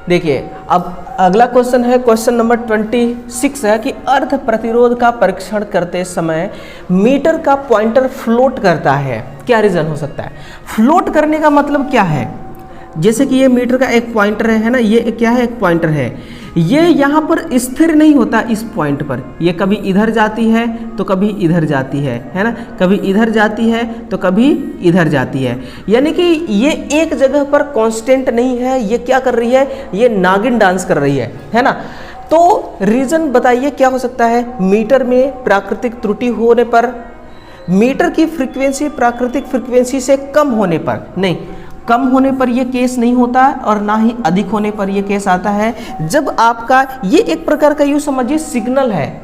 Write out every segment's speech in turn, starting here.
देखिए अब अगला क्वेश्चन है, क्वेश्चन नंबर 26 है कि अर्ध प्रतिरोध का परीक्षण करते समय मीटर का पॉइंटर फ्लोट करता है, क्या रीजन हो सकता है? फ्लोट करने का मतलब क्या है? जैसे कि ये मीटर का एक पॉइंटर है ना, ये क्या है, एक पॉइंटर है, ये यहाँ पर स्थिर नहीं होता इस पॉइंट पर, ये कभी इधर जाती है तो कभी इधर जाती है ना, कभी इधर जाती है तो कभी इधर जाती है, यानी कि ये एक जगह पर कांस्टेंट नहीं है, ये क्या कर रही है, ये नागिन डांस कर रही है ना। तो रीजन बताइए क्या हो सकता है? मीटर में प्राकृतिक त्रुटि होने पर, मीटर की फ्रीक्वेंसी प्राकृतिक फ्रीक्वेंसी से कम होने पर, नहीं कम होने पर यह केस नहीं होता और ना ही अधिक होने पर यह केस आता है। जब आपका ये एक प्रकार का यूँ समझिए सिग्नल है,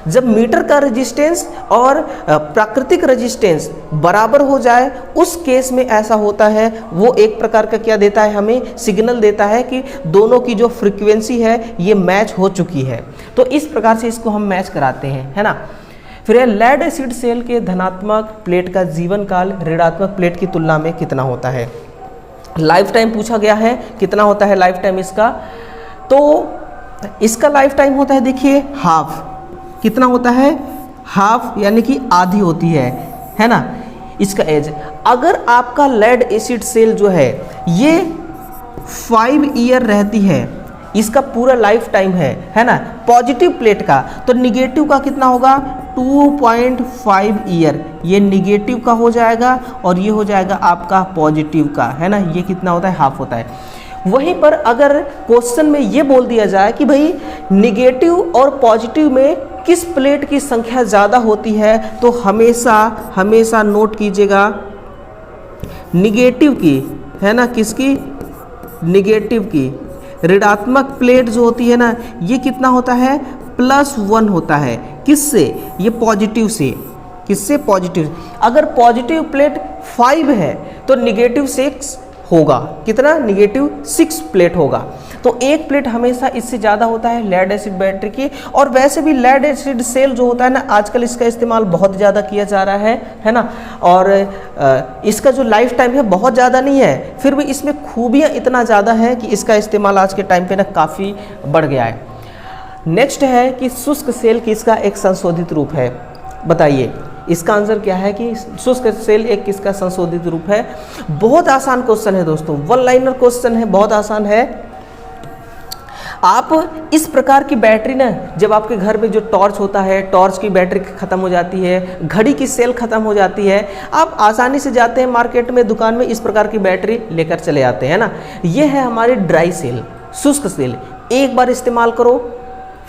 जब मीटर का रेजिस्टेंस और प्राकृतिक रेजिस्टेंस बराबर हो जाए उस केस में ऐसा होता है, वो एक प्रकार का क्या देता है, हमें सिग्नल देता है कि दोनों की जो फ्रीक्वेंसी है ये मैच हो चुकी है। तो इस प्रकार से इसको हम मैच कराते हैं, है ना। फिर लेड एसिड सेल के धनात्मक प्लेट का जीवन काल ऋणात्मक प्लेट की तुलना में कितना होता है? लाइफ टाइम पूछा गया है, कितना होता है लाइफ टाइम इसका? तो इसका लाइफ टाइम होता है, देखिए हाफ। कितना होता है? हाफ, यानी कि आधी होती है ना इसका एज। अगर आपका लेड एसिड सेल जो है ये 5 ईयर रहती है, इसका पूरा लाइफ टाइम है ना पॉजिटिव प्लेट का, तो निगेटिव का कितना होगा? 2.5 ईयर, ये निगेटिव का हो जाएगा और ये हो जाएगा आपका पॉजिटिव का, है ना। ये कितना होता है? हाफ होता है। वहीं पर अगर क्वेश्चन में ये बोल दिया जाए कि भाई निगेटिव और पॉजिटिव में किस प्लेट की संख्या ज़्यादा होती है, तो हमेशा नोट कीजिएगा निगेटिव की, है ना, किसकी? निगेटिव की। ऋणात्मक प्लेट जो होती है ना, ये कितना होता है? +1 होता है। किससे? ये पॉजिटिव से। किससे? पॉजिटिव। अगर पॉजिटिव प्लेट 5 है तो निगेटिव 6 होगा। कितना? निगेटिव 6 प्लेट होगा। तो एक प्लेट हमेशा इससे ज़्यादा होता है लेड एसिड बैटरी की। और वैसे भी लेड एसिड सेल जो होता है ना, आजकल इसका इस्तेमाल बहुत ज़्यादा किया जा रहा है ना। और इसका जो लाइफ टाइम है बहुत ज़्यादा नहीं है, फिर भी इसमें खूबियाँ इतना ज़्यादा है कि इसका इस्तेमाल आज के टाइम पे ना काफ़ी बढ़ गया है। नेक्स्ट है कि शुष्क सेल किसका एक संशोधित रूप है? बताइए इसका आंसर क्या है कि शुष्क सेल एक किसका संशोधित रूप है? बहुत आसान क्वेश्चन है दोस्तों, 1 लाइनर क्वेश्चन है, बहुत आसान है। आप इस प्रकार की बैटरी ना, जब आपके घर में जो टॉर्च होता है, टॉर्च की बैटरी खत्म हो जाती है, घड़ी की सेल खत्म हो जाती है, आप आसानी से जाते हैं मार्केट में, दुकान में, इस प्रकार की बैटरी लेकर चले आते हैं ना। ये है हमारी ड्राई सेल, शुष्क सेल। एक बार इस्तेमाल करो,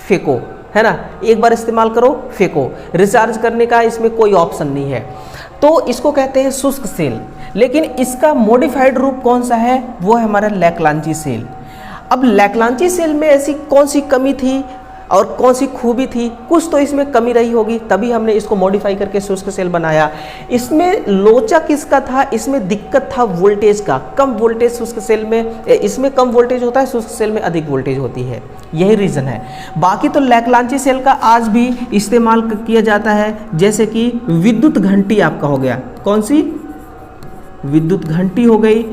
फेंको, है ना, एक बार इस्तेमाल करो, फेंको। रिचार्ज करने का इसमें कोई ऑप्शन नहीं है, तो इसको कहते हैं शुष्क सेल। लेकिन इसका मॉडिफाइड रूप कौन सा है? वो है हमारा लैक्लांची सेल। अब लैक्लांची सेल में ऐसी कौन सी कमी थी और कौन सी खूबी थी? कुछ तो इसमें कमी रही होगी, तभी हमने इसको मॉडिफाई करके शुष्क सेल बनाया। इसमें लोचा किसका था? इसमें दिक्कत था वोल्टेज का, कम वोल्टेज शुष्क सेल में, इसमें कम वोल्टेज होता है, शुष्क सेल में अधिक वोल्टेज होती है, यही रीज़न है। बाकी तो लैक्लांची सेल का आज भी इस्तेमाल किया जाता है, जैसे कि विद्युत घंटी आपका हो गया, कौन सी? विद्युत घंटी हो गई,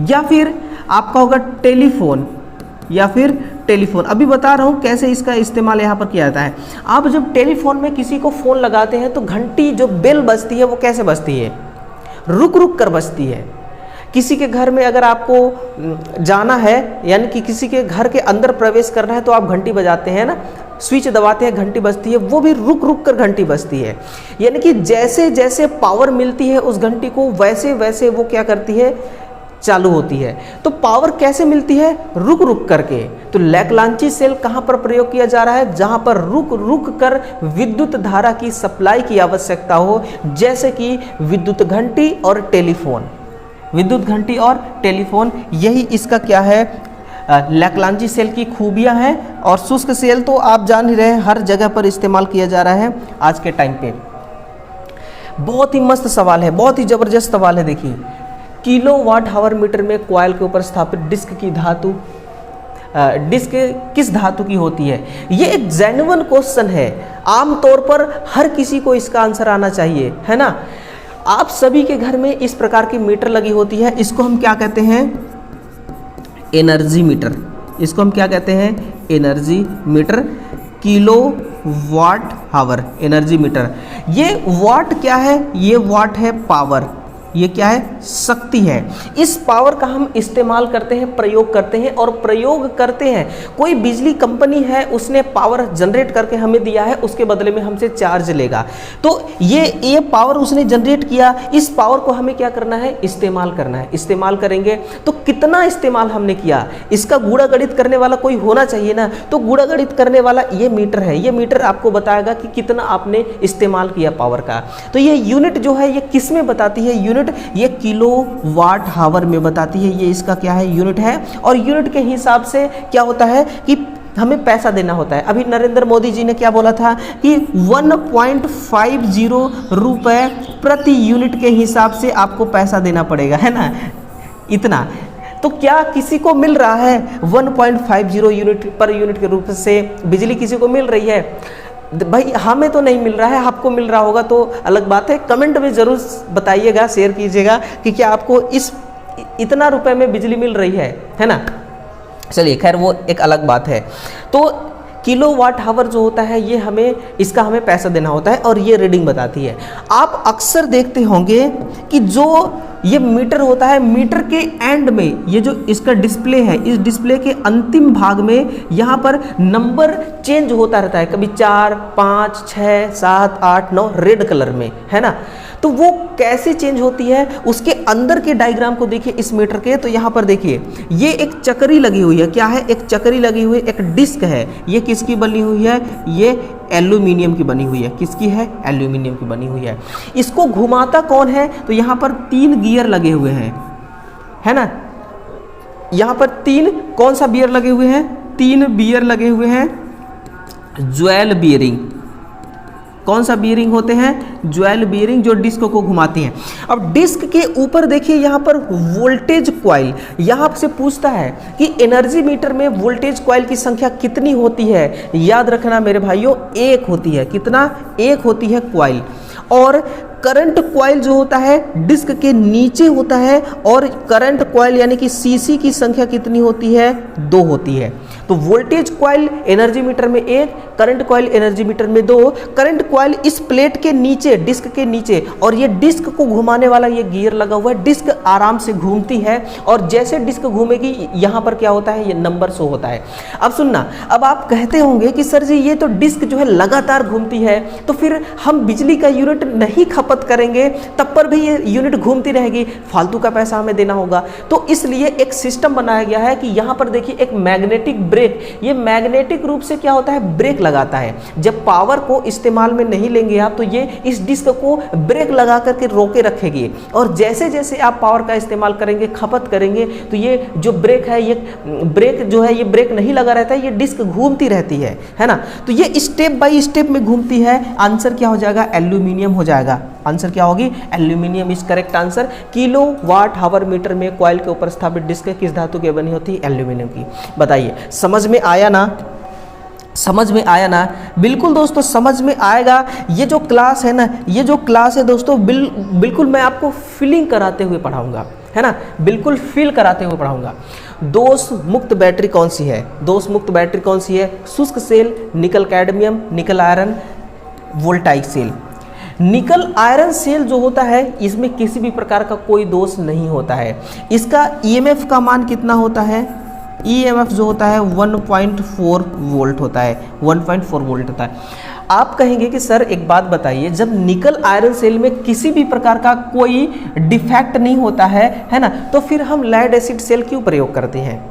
या फिर आपका होगा टेलीफोन, या फिर टेलीफोन। अभी बता रहा हूँ कैसे इसका इस्तेमाल यहाँ पर किया जाता है। आप जब टेलीफोन में किसी को फ़ोन लगाते हैं तो घंटी जो बेल बजती है वो कैसे बजती है? रुक रुक कर बजती है। किसी के घर में अगर आपको जाना है, यानी कि किसी के घर के अंदर प्रवेश करना है, तो आप घंटी बजाते हैं ना, स्विच दबाते हैं, घंटी बजती है, वो भी रुक रुक कर घंटी बजती है। यानी कि जैसे जैसे पावर मिलती है उस घंटी को, वैसे वैसे वो क्या करती है? चालू होती है। तो पावर कैसे मिलती है? रुक रुक करके। तो लैक्लांची सेल कहाँ पर प्रयोग किया जा रहा है? जहाँ पर रुक रुक कर विद्युत धारा की सप्लाई की आवश्यकता हो, जैसे कि विद्युत घंटी और टेलीफोन। विद्युत घंटी और टेलीफोन, यही इसका क्या है? लैक्लांची सेल की खूबियाँ हैं। और शुष्क सेल तो आप जान ही रहे हैं, हर जगह पर इस्तेमाल किया जा रहा है आज के टाइम पे। बहुत ही मस्त सवाल है, बहुत ही ज़बरदस्त सवाल है। देखिए, किलोवाट आवर मीटर में कॉइल के ऊपर स्थापित डिस्क की धातु, डिस्क किस धातु की होती है? ये एक जेन्युइन क्वेश्चन है, आमतौर पर हर किसी को इसका आंसर आना चाहिए, है ना। आप सभी के घर में इस प्रकार की मीटर लगी होती है, इसको हम क्या कहते हैं? Energy meter. इसको हम क्या कहते हैं, एनर्जी मीटर, किलो वाट हावर एनर्जी मीटर। ये वाट क्या है, ये वाट है पावर, ये क्या है, शक्ति है। इस पावर का हम इस्तेमाल करते हैं, प्रयोग करते हैं और प्रयोग करते हैं। कोई बिजली कंपनी है, उसने पावर जनरेट करके हमें दिया है, उसके बदले में हमसे चार्ज लेगा। तो ये पावर उसने जनरेट किया, इस पावर को हमें क्या करना है, इस्तेमाल करना है। इस्तेमाल करेंगे तो कितना इस्तेमाल हमने किया, इसका गुणा गणित करने वाला कोई होना चाहिए ना। तो गुणा गणित करने वाला ये मीटर है, ये मीटर आपको बताएगा कि कितना आपने इस्तेमाल किया पावर का। तो ये यूनिट जो है ये किस में बताती है, यूनिट ये किलो वाट हावर में बताती है। ये इसका क्या है, यूनिट है। और यूनिट के हिसाब से क्या होता है कि हमें पैसा देना होता है। अभी नरेंद्र मोदी जी ने क्या बोला था कि 1.50 रुपए प्रति यूनिट के हिसाब से आपको पैसा देना पड़ेगा, है ना, इतना। तो क्या किसी को मिल रहा है 1.50 यूनिट पर यूनिट के रूप से बिजली किसी को मिल रही है? भाई हमें तो नहीं मिल रहा है, आपको मिल रहा होगा तो अलग बात है। कमेंट में ज़रूर बताइएगा, शेयर कीजिएगा कि क्या आपको इतना रुपए में बिजली मिल रही है ना। चलिए खैर वो एक अलग बात है। तो किलो वाट हावर जो होता है ये इसका हमें पैसा देना होता है और ये रीडिंग बताती है। आप अक्सर देखते होंगे कि जो ये मीटर होता है, मीटर के एंड में ये जो इसका डिस्प्ले है, इस डिस्प्ले के अंतिम भाग में यहाँ पर नंबर चेंज होता रहता है, कभी 4, 5, 6, 7, 8, 9 रेड कलर में, है ना। तो वो कैसे चेंज होती है, उसके अंदर के डायग्राम को देखिए इस मीटर के। तो यहाँ पर देखिए ये एक चक्री लगी हुई है, क्या है, एक चक्री लगी हुई है, एक डिस्क है। ये किसकी बनी हुई है, ये एल्यूमिनियम की बनी हुई है। किसकी है, एल्यूमिनियम की बनी हुई है। इसको घुमाता कौन है, तो यहाँ पर 3 गियर लगे हुए हैं, है ना। यहाँ पर 3 कौन सा बियर लगे हुए हैं, 3 बियर लगे हुए हैं, ज्वेल बियरिंग। कौन सा बियरिंग होते हैं, ज्वेल बियरिंग, जो डिस्क को घुमाती हैं। अब डिस्क के ऊपर देखिए यहाँ पर वोल्टेज कॉइल, यहाँ से पूछता है कि एनर्जी मीटर में वोल्टेज कॉइल की संख्या कितनी होती है। याद रखना मेरे भाइयों, 1 होती है। कितना, 1 होती है कॉइल। और करंट कॉइल जो होता है डिस्क के नीचे होता है, और करंट कॉइल यानी कि सीसी की संख्या कितनी होती है, 2 होती है। तो वोल्टेज कॉइल एनर्जी मीटर में 1, करंट कॉइल एनर्जी मीटर में 2। करंट कॉइल इस प्लेट के नीचे, डिस्क के नीचे, और ये डिस्क को घुमाने वाला ये गियर लगा हुआ है। डिस्क आराम से घूमती है और जैसे डिस्क घूमेगी यहाँ पर क्या होता है, ये नंबर शो होता है। अब सुनना, अब आप कहते होंगे कि सर जी ये तो डिस्क जो है लगातार घूमती है, तो फिर हम बिजली का यूनिट नहीं खपत करेंगे, तब पर भी ये यूनिट घूमती रहेगी, फालतू का पैसा हमें देना होगा। तो इसलिए एक सिस्टम बनाया गया है कि यहाँ पर देखिए एक मैग्नेटिक ब्रेक, ये मैग्नेटिक रूप से क्या होता है, ब्रेक लगाता है। जब पावर को इस्तेमाल में नहीं लेंगे आप, तो ये इस डिस्क को ब्रेक लगा करके रोके रखेगी, और जैसे जैसे आप पावर का इस्तेमाल करेंगे, खपत करेंगे, तो ये जो ब्रेक है, ये ब्रेक जो है, ये ब्रेक नहीं लगा रहता है, ये डिस्क घूमती रहती है ना। तो ये स्टेप बाय स्टेप में घूमती है। आंसर क्या हो जाएगा, एल्यूमिनियम हो जाएगा। आंसर क्या होगी, aluminium is correct answer. Kilowatt hour meter में कॉइल के ऊपर स्थापित डिस्क किस धातु की बनी होती है, एल्यूमिनियम की। बताइए, समझ में आया ना, समझ में आया ना। बिल्कुल दोस्तों समझ में आएगा। ये जो क्लास है ना, ये जो क्लास है दोस्तों, बिल्कुल मैं आपको फीलिंग कराते हुए पढ़ाऊंगा, है ना, बिल्कुल फील कराते हुए पढ़ाऊंगा। दोष मुक्त बैटरी कौन सी है, दोष मुक्त बैटरी कौन सी है, शुष्क cell, nickel cadmium, nickel iron, voltaic cell. Nickel iron cell जो होता है, इसमें किसी भी प्रकार का कोई दोष नहीं होता है। इसका ईएमएफ का मान कितना होता है, ईएमएफ जो होता है 1.4 वोल्ट होता है, 1.4 वोल्ट होता है। आप कहेंगे कि सर एक बात बताइए, जब निकल आयरन सेल में किसी भी प्रकार का कोई डिफेक्ट नहीं होता है ना, तो फिर हम लेड एसिड सेल क्यों प्रयोग करते हैं।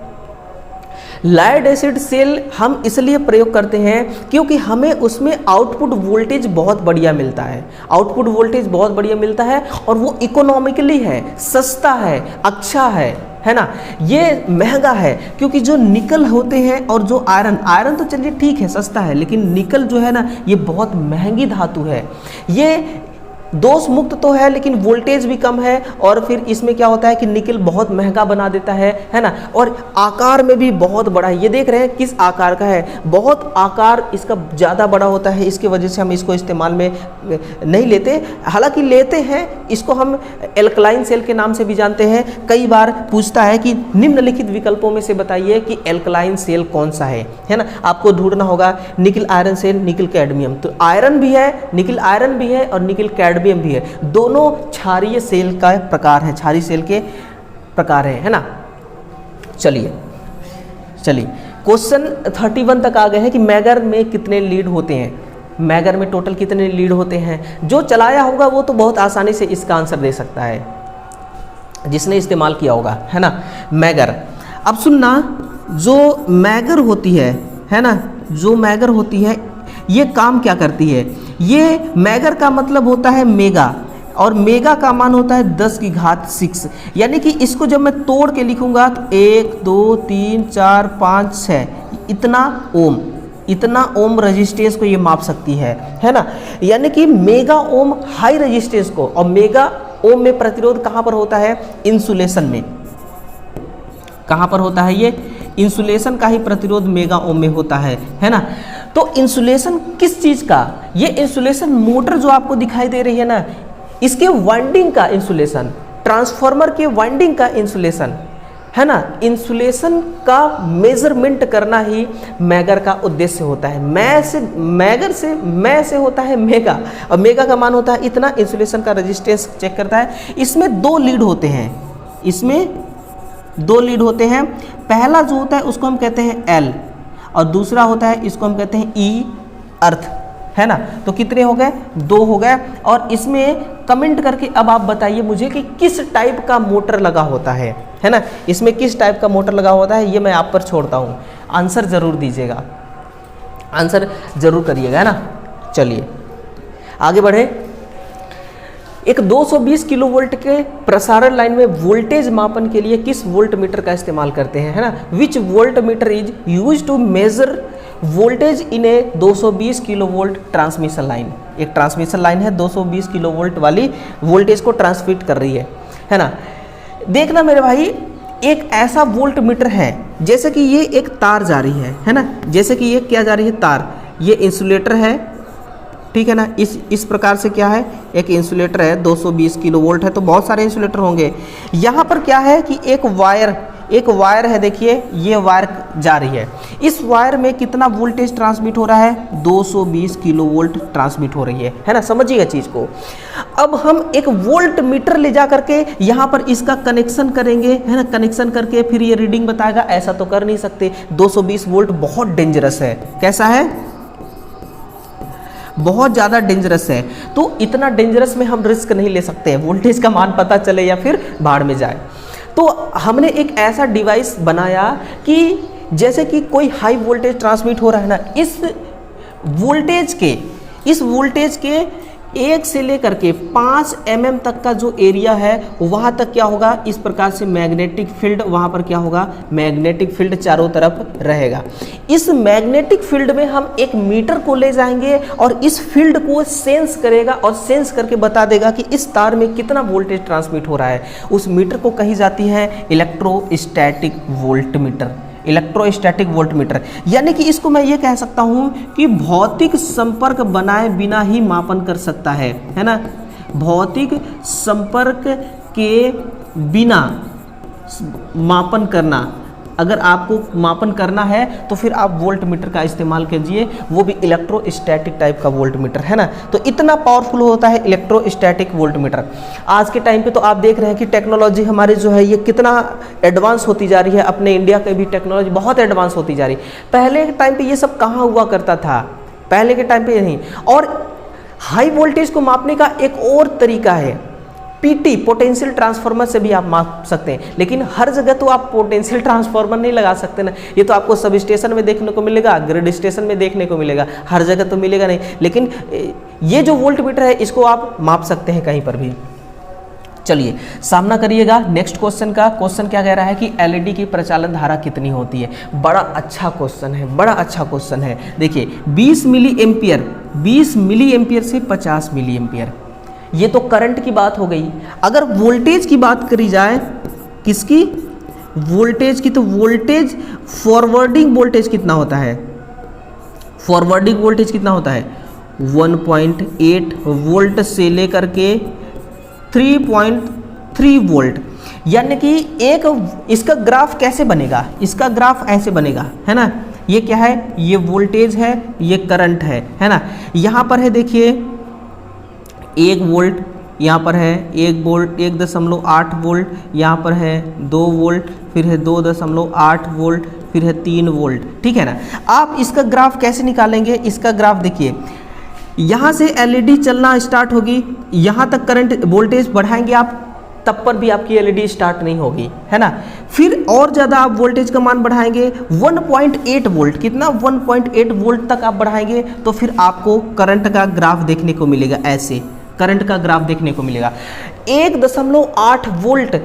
लेड एसिड सेल हम इसलिए प्रयोग करते हैं क्योंकि हमें उसमें आउटपुट वोल्टेज बहुत बढ़िया मिलता है, आउटपुट वोल्टेज बहुत बढ़िया मिलता है, और वो इकोनॉमिकली है, सस्ता है, अच्छा है ना। ये महंगा है क्योंकि जो निकल होते हैं और जो आयरन तो चलिए ठीक है, सस्ता है, लेकिन निकल जो है ना, ये बहुत महंगी धातु है। ये दोष मुक्त तो है लेकिन वोल्टेज भी कम है, और फिर इसमें क्या होता है कि निकल बहुत महंगा बना देता है ना, और आकार में भी बहुत बड़ा है। ये देख रहे हैं किस आकार का है, बहुत आकार इसका ज़्यादा बड़ा होता है, इसकी वजह से हम इसको इस्तेमाल में नहीं लेते। हालांकि लेते हैं, इसको हम एल्कलाइन सेल के नाम से भी जानते हैं। कई बार पूछता है कि निम्नलिखित विकल्पों में से बताइए कि एल्कलाइन सेल कौन सा है ना। आपको ढूंढना होगा nickel iron cell, nickel cadmium. तो आयरन भी है, निकल आयरन भी है और निकल कैडमियम भी है, दोनों क्षारीय सेल का प्रकार है, क्षारीय सेल के प्रकार है ना। चलिए क्वेश्चन 31 तक आ गए हैं कि मैगर में कितने लीड होते हैं, मैगर में टोटल कितने लीड होते हैं। जो चलाया होगा वो तो बहुत आसानी से इसका आंसर दे सकता है, जिसने इस्तेमाल किया होगा, है ना। मैगर, अब सुनना, जो मैगर होती है ना, जो मैगर होती है ये काम क्या करती है। ये मैगर का मतलब होता है मेगा, और मेगा का मान होता है 10 की घात 6, यानी कि इसको जब मैं तोड़ के लिखूंगा तो 1 2 3 4 5 6 इतना ओम रेजिस्टेंस को ये माप सकती है ना। यानी कि मेगा ओम हाई रेजिस्टेंस को, और मेगा ओम में प्रतिरोध कहाँ पर होता है, इंसुलेशन में। कहाँ पर होता है ये, इंसुलेशन का ही प्रतिरोध मेगा ओम में होता है ना। तो इंसुलेशन किस चीज़ का, ये इंसुलेशन मोटर जो आपको दिखाई दे रही है ना, इसके वाइंडिंग का इंसुलेशन, ट्रांसफार्मर के वाइंडिंग का इंसुलेशन, है ना। इंसुलेशन का मेजरमेंट करना ही मैगर का उद्देश्य होता है। मैगर से होता है मेगा, और मेगा का मान होता है इतना। इंसुलेशन का रेजिस्टेंस चेक करता है। इसमें 2 लीड होते हैं, इसमें 2 लीड होते हैं। पहला जो होता है उसको हम कहते हैं एल, और दूसरा होता है इसको हम कहते हैं ई अर्थ, है ना। तो कितने हो गए, 2 हो गए। और इसमें कमेंट करके अब आप बताइए मुझे कि किस टाइप का मोटर लगा होता है ना। इसमें किस टाइप का मोटर लगा होता है ये मैं आप पर छोड़ता हूँ, आंसर जरूर दीजिएगा, आंसर जरूर करिएगा, है ना। चलिए आगे बढ़े। एक 220 किलोवोल्ट के प्रसारण लाइन में वोल्टेज मापन के लिए किस वोल्ट मीटर का इस्तेमाल करते हैं, है ना। Which volt meter is use to measure voltage in a 220 kilovolt transmission line. एक ट्रांसमिशन लाइन है 220 किलोवोल्ट वाली, वोल्टेज को ट्रांसमिट कर रही है ना। देखना मेरे भाई, एक ऐसा वोल्ट मीटर है, जैसे कि ये एक तार जा रही है ना, जैसे कि ये क्या जा रही है, तार, ये इंसुलेटर है, ठीक है ना। इस प्रकार से क्या है, एक इंसुलेटर है, 220 किलोवोल्ट है, तो बहुत सारे इंसुलेटर होंगे। यहाँ पर क्या है कि एक वायर है, देखिए ये वायर जा रही है। इस वायर में कितना वोल्टेज ट्रांसमिट हो रहा है, 220 किलोवोल्ट ट्रांसमिट हो रही है ना। समझिएगा चीज़ को। अब हम एक वोल्ट मीटर ले जा करके यहाँ पर इसका कनेक्शन करेंगे, है ना। कनेक्शन करके फिर ये रीडिंग बताएगा, ऐसा तो कर नहीं सकते। 220 वोल्ट बहुत डेंजरस है। कैसा है, बहुत ज़्यादा डेंजरस है। तो इतना डेंजरस में हम रिस्क नहीं ले सकते हैं, वोल्टेज का मान पता चले या फिर भाड़ में जाए। तो हमने एक ऐसा डिवाइस बनाया कि जैसे कि कोई हाई वोल्टेज ट्रांसमिट हो रहा है ना, इस वोल्टेज के 1 से लेकर के 5 mm तक का जो एरिया है वहाँ तक क्या होगा, इस प्रकार से मैग्नेटिक फील्ड, वहाँ पर क्या होगा, मैग्नेटिक फील्ड चारों तरफ रहेगा। इस मैग्नेटिक फील्ड में हम एक मीटर को ले जाएंगे और इस फील्ड को सेंस करेगा, और सेंस करके बता देगा कि इस तार में कितना वोल्टेज ट्रांसमिट हो रहा है। उस मीटर को कही जाती है इलेक्ट्रोस्टैटिक वोल्टमीटर। इलेक्ट्रोस्टैटिक वोल्टमीटर, यानी कि इसको मैं ये कह सकता हूँ कि भौतिक संपर्क बनाए बिना ही मापन कर सकता है ना। भौतिक संपर्क के बिना मापन करना, अगर आपको मापन करना है तो फिर आप वोल्ट मीटर का इस्तेमाल कीजिए, वो भी इलेक्ट्रोस्टैटिक टाइप का वोल्ट मीटर, है ना। तो इतना पावरफुल होता है इलेक्ट्रोस्टैटिक वोल्ट मीटर। आज के टाइम पे तो आप देख रहे हैं कि टेक्नोलॉजी हमारी जो है ये कितना एडवांस होती जा रही है। अपने इंडिया की भी टेक्नोलॉजी बहुत एडवांस होती जा रही है। पहले के टाइम पर ये सब कहाँ हुआ करता था, पहले के टाइम पर नहीं। और हाई वोल्टेज को मापने का एक और तरीका है, पीटी, पोटेंशियल ट्रांसफार्मर से भी आप माप सकते हैं। लेकिन हर जगह तो आप पोटेंशियल ट्रांसफार्मर नहीं लगा सकते ना। ये तो आपको सब स्टेशन में देखने को मिलेगा, ग्रिड स्टेशन में देखने को मिलेगा, हर जगह तो मिलेगा नहीं। लेकिन ये जो वोल्ट मीटर है इसको आप माप सकते हैं कहीं पर भी। चलिए सामना करिएगा नेक्स्ट क्वेश्चन का। क्वेश्चन क्या कह रहा है कि एलईडी की प्रचालन धारा कितनी होती है। बड़ा अच्छा क्वेश्चन है, बड़ा अच्छा क्वेश्चन है। देखिए 20 मिली एम्पियर से 50 मिली एम्पियर, ये तो करंट की बात हो गई। अगर वोल्टेज की बात करी जाए, किसकी? वोल्टेज की, तो वोल्टेज फॉरवर्डिंग वोल्टेज कितना होता है? फॉरवर्डिंग वोल्टेज कितना होता है? 1.8 वोल्ट से लेकर के 3.3 वोल्ट। यानी कि एक इसका ग्राफ कैसे बनेगा? इसका ग्राफ ऐसे बनेगा, है ना। ये क्या है? ये वोल्टेज है, ये करंट है ना। यहाँ पर है देखिए 1 वोल्ट, यहाँ पर है 1 वोल्ट, 1.8 वोल्ट, यहाँ पर है 2 वोल्ट, फिर है 2.8 वोल्ट, फिर है 3 वोल्ट, ठीक है ना। आप इसका ग्राफ कैसे निकालेंगे? इसका ग्राफ देखिए, यहाँ से एलईडी चलना स्टार्ट होगी, यहाँ तक करंट वोल्टेज बढ़ाएंगे आप, तब पर भी आपकी एलईडी स्टार्ट नहीं होगी, है ना। फिर और ज़्यादा आप वोल्टेज का मान बढ़ाएंगे 1.8 वोल्ट, कितना? 1.8 वोल्ट तक आप बढ़ाएंगे तो फिर आपको करंट का ग्राफ देखने को मिलेगा। ऐसे करंट का ग्राफ देखने को मिलेगा। 1.8 वोल्ट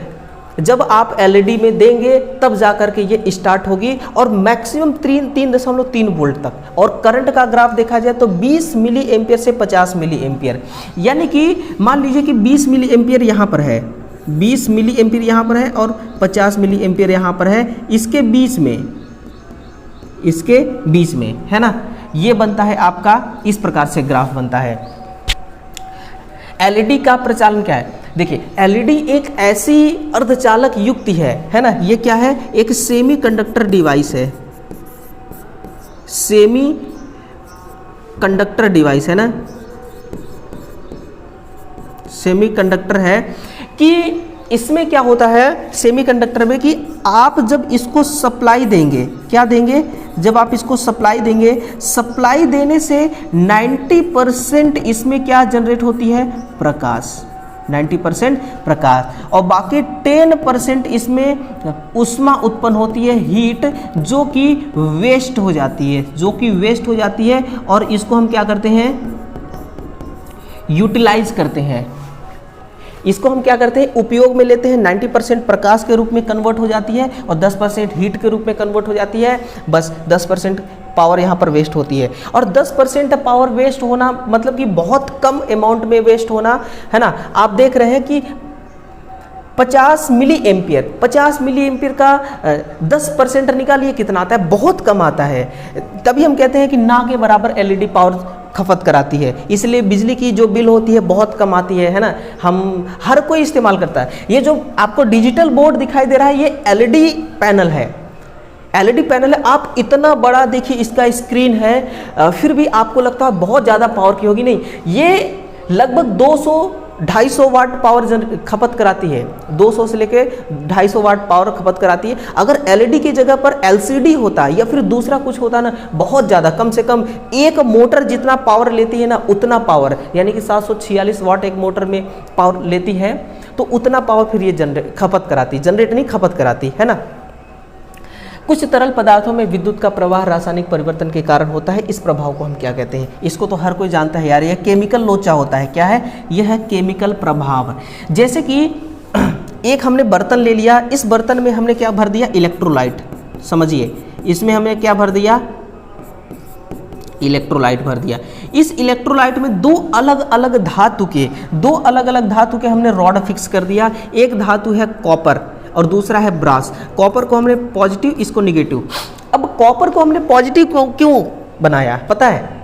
जब आप एलईडी में देंगे तब जा कर के ये स्टार्ट होगी, और मैक्सिमम 3.3 वोल्ट तक। और करंट का ग्राफ देखा जाए तो 20 मिली एम्पियर से 50 मिली एम्पियर, यानी कि मान लीजिए कि 20 मिली एम्पियर यहाँ पर है, 20 मिली एम्पियर यहाँ पर है और 50 मिली एम्पियर यहाँ पर है, इसके बीच में, है ना। ये बनता है आपका, इस प्रकार से ग्राफ बनता है। एलईडी का प्रचालन क्या है? देखिए, एलईडी एक ऐसी अर्धचालक युक्ति है ना। ये क्या है? एक सेमी कंडक्टर डिवाइस है, सेमी कंडक्टर डिवाइस है ना, सेमी कंडक्टर है। कि इसमें क्या होता है सेमीकंडक्टर में, कि आप जब इसको सप्लाई देंगे, क्या देंगे? जब आप इसको सप्लाई देंगे, सप्लाई देने से 90% इसमें क्या जनरेट होती है? प्रकाश, 90% प्रकाश, और बाकी 10% इसमें ऊष्मा उत्पन्न होती है, हीट, जो कि वेस्ट हो जाती है, और इसको हम क्या करते हैं? यूटिलाइज करते हैं। इसको हम क्या करते हैं? उपयोग में लेते हैं। 90% प्रकाश के रूप में कन्वर्ट हो जाती है और 10% हीट के रूप में कन्वर्ट हो जाती है। बस 10% पावर यहाँ पर वेस्ट होती है। और 10% पावर वेस्ट होना मतलब कि बहुत कम अमाउंट में वेस्ट होना, है ना। आप देख रहे हैं कि 50 मिली एम्पियर का 10% निकालिए, कितना आता है? बहुत कम आता है। तभी हम कहते हैं कि ना के बराबर एलईडी पावर खपत कराती है, इसलिए बिजली की जो बिल होती है बहुत कम आती है ना। हम हर कोई इस्तेमाल करता है। ये जो आपको डिजिटल बोर्ड दिखाई दे रहा है, ये एलईडी पैनल है, आप इतना बड़ा देखिए इसका स्क्रीन है, फिर भी आपको लगता है बहुत ज़्यादा पावर की होगी। नहीं, ये लगभग 200-250 वाट पावर खपत कराती है, 200 से लेके 250 वाट पावर खपत कराती है। अगर एलईडी की जगह पर एलसीडी होता या फिर दूसरा कुछ होता ना, बहुत ज़्यादा, कम से कम एक मोटर जितना पावर लेती है ना, उतना पावर, यानी कि 746 वाट एक मोटर में पावर लेती है, तो उतना पावर फिर ये खपत कराती है ना। कुछ तरल पदार्थों में विद्युत का प्रवाह रासायनिक परिवर्तन के कारण होता है। इस प्रभाव को हम क्या कहते हैं? इसको तो हर कोई जानता है यार, यह केमिकल लोचा होता है। क्या है? यह है केमिकल प्रभाव। जैसे कि एक हमने बर्तन ले लिया, इस बर्तन में हमने क्या भर दिया? इलेक्ट्रोलाइट। समझिए, इसमें हमने क्या भर दिया? इलेक्ट्रोलाइट भर दिया। इस इलेक्ट्रोलाइट में दो अलग अलग धातु के हमने रॉड फिक्स कर दिया। एक धातु है कॉपर और दूसरा है ब्रास। कॉपर को हमने पॉजिटिव, इसको निगेटिव। अब कॉपर को हमने पॉजिटिव क्यों बनाया पता है?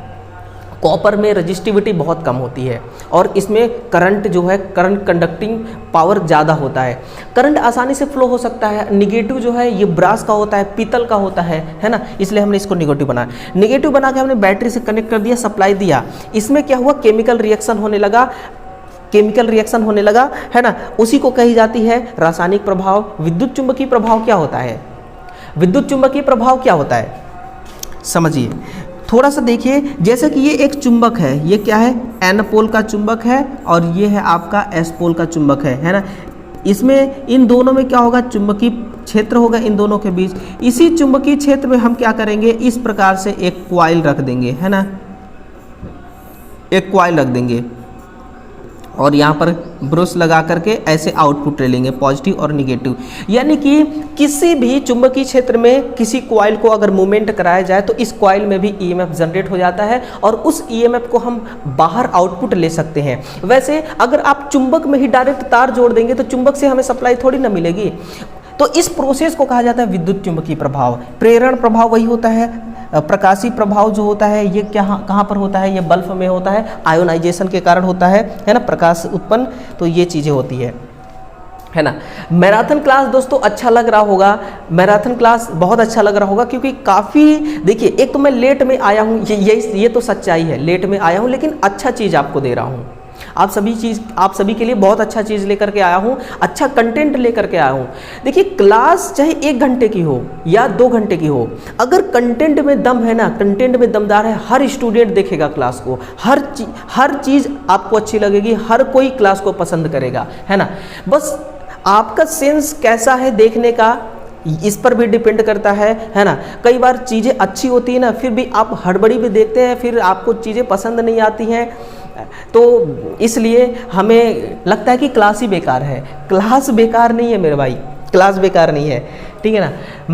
कॉपर में रेजिस्टिविटी बहुत कम होती है और इसमें करंट जो है, करंट कंडक्टिंग पावर ज़्यादा होता है, करंट आसानी से फ्लो हो सकता है। निगेटिव जो है ये ब्रास का होता है, पीतल का होता है ना, इसलिए हमने इसको निगेटिव बनाया। निगेटिव बना के हमने बैटरी से कनेक्ट कर दिया, सप्लाई दिया। इसमें क्या हुआ? केमिकल रिएक्शन होने लगा, है ना। उसी को कही जाती है रासायनिक प्रभाव। विद्युत चुंबकीय प्रभाव क्या होता है? समझिए, थोड़ा सा देखिए। जैसे कि ये एक चुंबक है, ये क्या है? एन पोल का चुंबक है और ये है आपका एस पोल का चुंबक है ना। इसमें इन दोनों में क्या होगा? चुंबकीय क्षेत्र होगा इन दोनों के बीच। इसी चुंबकीय क्षेत्र में हम क्या करेंगे? इस प्रकार से एक कॉइल रख देंगे, है ना। एक कॉइल रख देंगे और यहाँ पर ब्रश लगा करके ऐसे आउटपुट ले लेंगे, पॉजिटिव और निगेटिव। यानी कि किसी भी चुंबकीय क्षेत्र में किसी कॉइल को अगर मूवमेंट कराया जाए तो इस कॉइल में भी ईएमएफ जनरेट हो जाता है और उस ईएमएफ को हम बाहर आउटपुट ले सकते हैं। वैसे अगर आप चुंबक में ही डायरेक्ट तार जोड़ देंगे तो चुंबक से हमें सप्लाई थोड़ी ना मिलेगी। तो इस प्रोसेस को कहा जाता है विद्युत चुंबकीय प्रभाव। प्रेरण प्रभाव वही होता है। प्रकाशीय प्रभाव जो होता है ये कहाँ पर होता है, ये बल्ब में होता है, आयोनाइजेशन के कारण होता है ना, प्रकाश उत्पन्न। तो ये चीज़ें होती है ना। मैराथन क्लास दोस्तों अच्छा लग रहा होगा, मैराथन क्लास बहुत अच्छा लग रहा होगा क्योंकि काफ़ी, देखिए एक तो मैं लेट में आया हूँ, ये तो सच्चाई है, लेट में आया हूँ, लेकिन अच्छा चीज़ आपको दे रहा हूँ। आप सभी के लिए बहुत अच्छा चीज़ लेकर के आया हूँ, अच्छा कंटेंट लेकर के आया हूँ। देखिए क्लास चाहे 1 घंटे की हो या 2 घंटे की हो, अगर कंटेंट में दम है ना, कंटेंट में दमदार है, हर स्टूडेंट देखेगा क्लास को, हर चीज़ आपको अच्छी लगेगी, हर कोई क्लास को पसंद करेगा, है ना। बस आपका सेंस कैसा है देखने का, इस पर भी डिपेंड करता है ना। कई बार चीज़ें अच्छी होती है ना, फिर भी आप हड़बड़ी में देखते हैं, फिर आपको चीज़ें पसंद नहीं आती हैं, तो इसलिए हमें लगता है कि क्लास ही बेकार है। क्लास बेकार नहीं है मेरे भाई, क्लास बेकार नहीं है, ठीक है ना।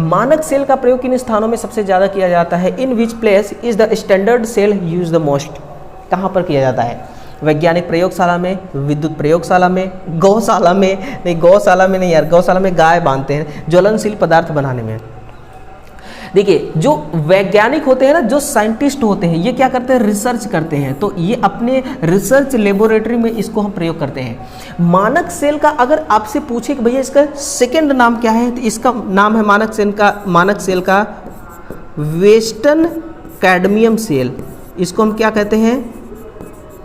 मानक सेल का प्रयोग किन स्थानों में सबसे ज़्यादा किया जाता है? In which place is the standard cell use the most? कहाँ पर किया जाता है? वैज्ञानिक प्रयोगशाला में, विद्युत प्रयोगशाला में, गौशाला में, नहीं गौशाला में नहीं यार, गौशाला में गाय बांधते हैं, ज्वलनशील पदार्थ बनाने में। देखिए जो वैज्ञानिक होते हैं ना, जो साइंटिस्ट होते हैं, ये क्या करते हैं? रिसर्च करते हैं, तो ये अपने रिसर्च लेबोरेटरी में इसको हम प्रयोग करते हैं। मानक सेल का अगर आपसे पूछे कि भैया इसका सेकंड नाम क्या है, तो इसका नाम है मानक सेल का वेस्टर्न कैडमियम सेल। इसको हम क्या कहते हैं?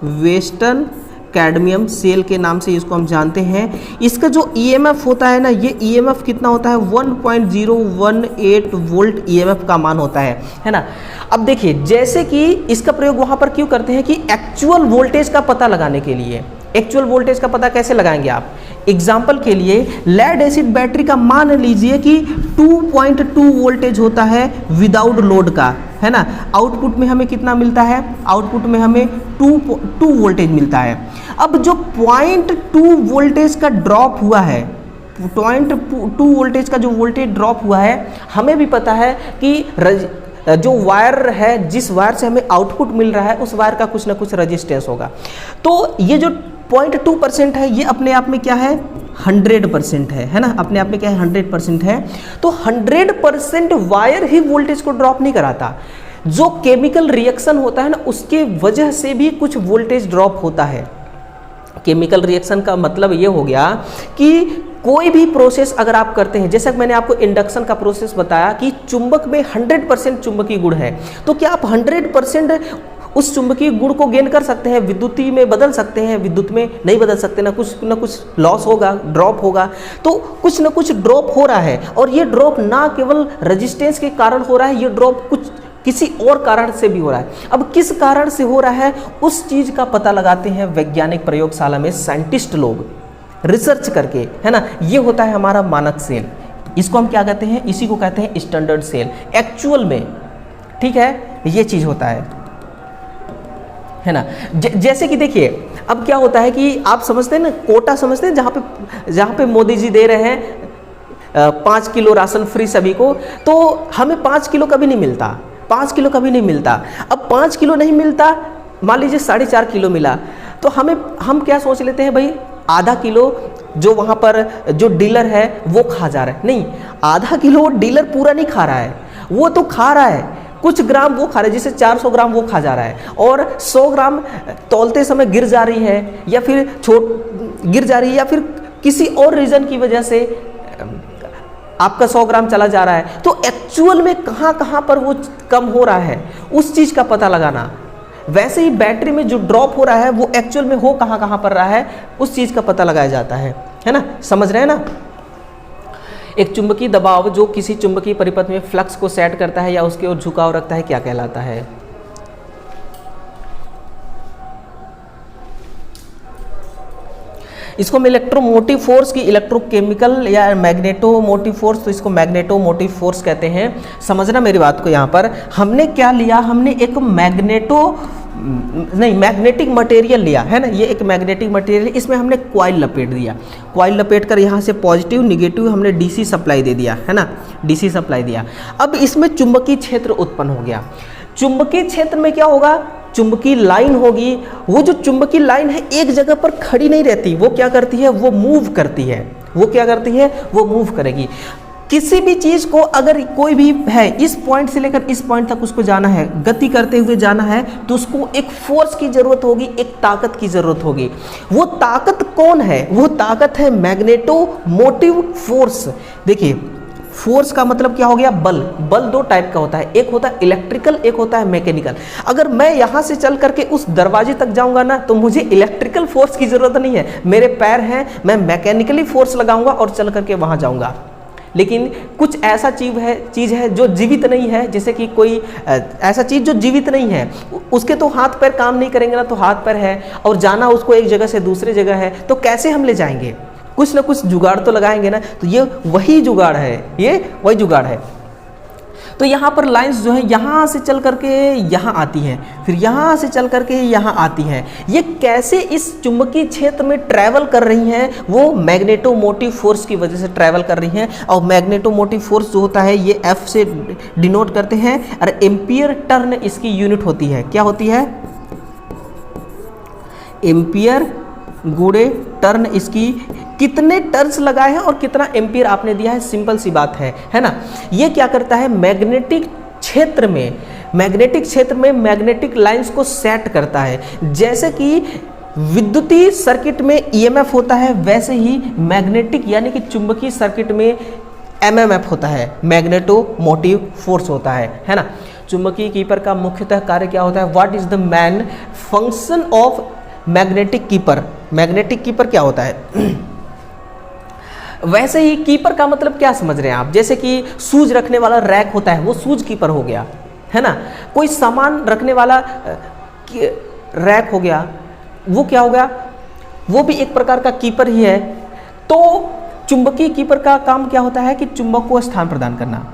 वेस्टर्न कैडमियम सेल के नाम से इसको हम जानते हैं। इसका जो ईएमएफ होता है ना, ये ईएमएफ कितना होता है? 1.018 वोल्ट ईएमएफ का मान होता है ना। अब देखिए जैसे कि इसका प्रयोग वहाँ पर क्यों करते हैं कि एक्चुअल वोल्टेज का पता लगाने के लिए। एक्चुअल वोल्टेज का पता कैसे लगाएंगे आप? एग्जाम्पल के लिए लेड एसिड बैटरी का मान लीजिए कि 2.2 वोल्टेज होता है विदाउट लोड का, है ना। आउटपुट में हमें कितना मिलता है? आउटपुट में हमें 2 वोल्टेज मिलता है। अब जो 0.2 वोल्टेज का ड्रॉप हुआ है, 0.2 वोल्टेज का जो वोल्टेज ड्रॉप हुआ है, हमें भी पता है कि जो वायर है, जिस वायर से हमें आउटपुट मिल रहा है, उस वायर का कुछ ना कुछ रेजिस्टेंस होगा। तो ये जो 0.2% है, ये अपने आप में क्या है? 100% है ना। अपने आप में क्या है? 100% है। तो 100% वायर ही वोल्टेज को ड्रॉप नहीं कराता, जो केमिकल रिएक्शन होता है ना, उसके वजह से भी कुछ वोल्टेज ड्रॉप होता है। केमिकल रिएक्शन का मतलब ये हो गया कि कोई भी प्रोसेस अगर आप करते हैं, जैसा कि मैंने आपको इंडक्शन का प्रोसेस बताया कि चुंबक में 100% चुंबकीय गुण है, तो क्या आप 100% उस चुंबकीय गुण को गेन कर सकते हैं? विद्युतीय में बदल सकते हैं? विद्युत में नहीं बदल सकते ना, कुछ ना कुछ लॉस होगा, ड्रॉप होगा। तो कुछ ना कुछ ड्रॉप हो रहा है, और ये ड्रॉप ना केवल रेजिस्टेंस के कारण हो रहा है, ये ड्रॉप किसी और कारण से भी हो रहा है। अब किस कारण से हो रहा है, उस चीज का पता लगाते हैं वैज्ञानिक प्रयोगशाला में साइंटिस्ट लोग रिसर्च करके, है ना। ये होता है हमारा मानक सेल। इसको हम क्या कहते हैं? इसी को कहते हैं स्टैंडर्ड सेल एक्चुअल में, ठीक है। ये चीज होता है ना। जैसे कि देखिए अब क्या होता है कि आप समझते हैं ना, कोटा समझते हैं, जहाँ पे मोदी जी दे रहे हैं 5 किलो राशन फ्री सभी को, तो हमें 5 किलो कभी नहीं मिलता, 5 किलो कभी नहीं मिलता। अब 5 किलो नहीं मिलता, मान लीजिए 4.5 किलो मिला, तो हम क्या सोच लेते हैं भाई आधा किलो जो वहाँ पर जो डीलर है वो खा जा रहा है। नहीं, आधा किलो वो डीलर पूरा नहीं खा रहा है, वो तो खा रहा है कुछ ग्राम, वो खा रहा है, जिसे 400 ग्राम वो खा जा रहा है, और 100 ग्राम तौलते समय गिर जा रही है, या फिर गिर जा रही है, या फिर किसी और रीज़न की वजह से आपका 100 ग्राम चला जा रहा है। तो एक्चुअल में कहाँ पर वो कम हो रहा है, उस चीज़ का पता लगाना। वैसे ही बैटरी में जो ड्रॉप हो रहा है वो एक्चुअल में हो कहाँ पर रहा है, उस चीज़ का पता लगाया जाता है ना। समझ रहे हैं ना। एक चुंबकीय दबाव जो किसी चुंबकीय परिपथ में फ्लक्स को सेट करता है या उसके ओर झुकाव रखता है, क्या कहलाता है? इसको मैं इलेक्ट्रोमोटिव फोर्स की इलेक्ट्रोकेमिकल या मैग्नेटोमोटिव फोर्स, तो इसको मैग्नेटोमोटिव फोर्स कहते हैं। समझना मेरी बात को, यहाँ पर हमने क्या लिया, हमने एक मैग्नेटिक मटेरियल लिया है ना, ये एक मैग्नेटिक मटेरियल, इसमें हमने कॉइल लपेट दिया। कॉइल लपेट कर यहाँ से पॉजिटिव निगेटिव हमने डीसी सप्लाई दे दिया है ना, डीसी सप्लाई दिया। अब इसमें चुंबकीय क्षेत्र उत्पन्न हो गया। चुंबकीय क्षेत्र में क्या होगा, चुंबकीय लाइन होगी। वो जो चुंबकीय लाइन है एक जगह पर खड़ी नहीं रहती, वो क्या करती है, वो मूव करती है। वो क्या करती है, वो मूव करेगी। किसी भी चीज को अगर कोई भी है इस पॉइंट से लेकर इस पॉइंट तक उसको जाना है, गति करते हुए जाना है, तो उसको एक फोर्स की जरूरत होगी, एक ताकत की जरूरत होगी। वो ताकत कौन है, वो ताकत है मैग्नेटोमोटिव फोर्स। देखिए फोर्स का मतलब क्या हो गया, बल। बल दो टाइप का होता है, एक होता है इलेक्ट्रिकल, एक होता है मैकेनिकल। अगर मैं यहां से चल करके उस दरवाजे तक जाऊंगा ना, तो मुझे इलेक्ट्रिकल फोर्स की जरूरत नहीं है, मेरे पैर हैं, मैं मैकेनिकली फोर्स लगाऊंगा और चल करके वहां जाऊंगा। लेकिन कुछ ऐसा चीज़ है जो जीवित नहीं है, जैसे कि कोई ऐसा चीज़ जो जीवित नहीं है, उसके तो हाथ पैर काम नहीं करेंगे ना, तो हाथ पैर है और जाना उसको एक जगह से दूसरी जगह है, तो कैसे हम ले जाएंगे, कुछ ना कुछ जुगाड़ तो लगाएंगे ना। तो ये वही जुगाड़ है, ये वही जुगाड़ है। तो यहाँ पर लाइंस जो है यहाँ से चल करके यहाँ आती हैं, फिर यहाँ से चल करके यहाँ आती हैं। ये कैसे इस चुंबकीय क्षेत्र में ट्रैवल कर रही हैं, वो मैग्नेटोमोटिव फोर्स की वजह से ट्रैवल कर रही हैं। और मैग्नेटोमोटिव फोर्स जो होता है ये F से डिनोट करते हैं, और एम्पियर टर्न इसकी यूनिट होती है। क्या होती है, एम्पियर गुणे टर्न। इसकी कितने टर्न्स लगाए हैं और कितना एम्पियर आपने दिया है, सिंपल सी बात है ना। ये क्या करता है, मैग्नेटिक क्षेत्र में मैग्नेटिक लाइंस को सेट करता है। जैसे कि विद्युतीय सर्किट में ईएमएफ होता है, वैसे ही मैग्नेटिक यानी कि चुंबकीय सर्किट में एमएमएफ होता है, मैग्नेटोमोटिव फोर्स होता है ना। चुंबकीय कीपर का मुख्यतः कार्य क्या होता है, what is the main function of magnetic keeper. Magnetic keeper क्या होता है वैसे ही कीपर का मतलब क्या समझ रहे हैं आप, जैसे कि शूज रखने वाला रैक होता है, वो शूज कीपर हो गया है ना। कोई सामान रखने वाला रैक हो गया, वो क्या हो गया, वो भी एक प्रकार का कीपर ही है। तो चुंबकीय कीपर का काम क्या होता है कि चुंबक को स्थान प्रदान करना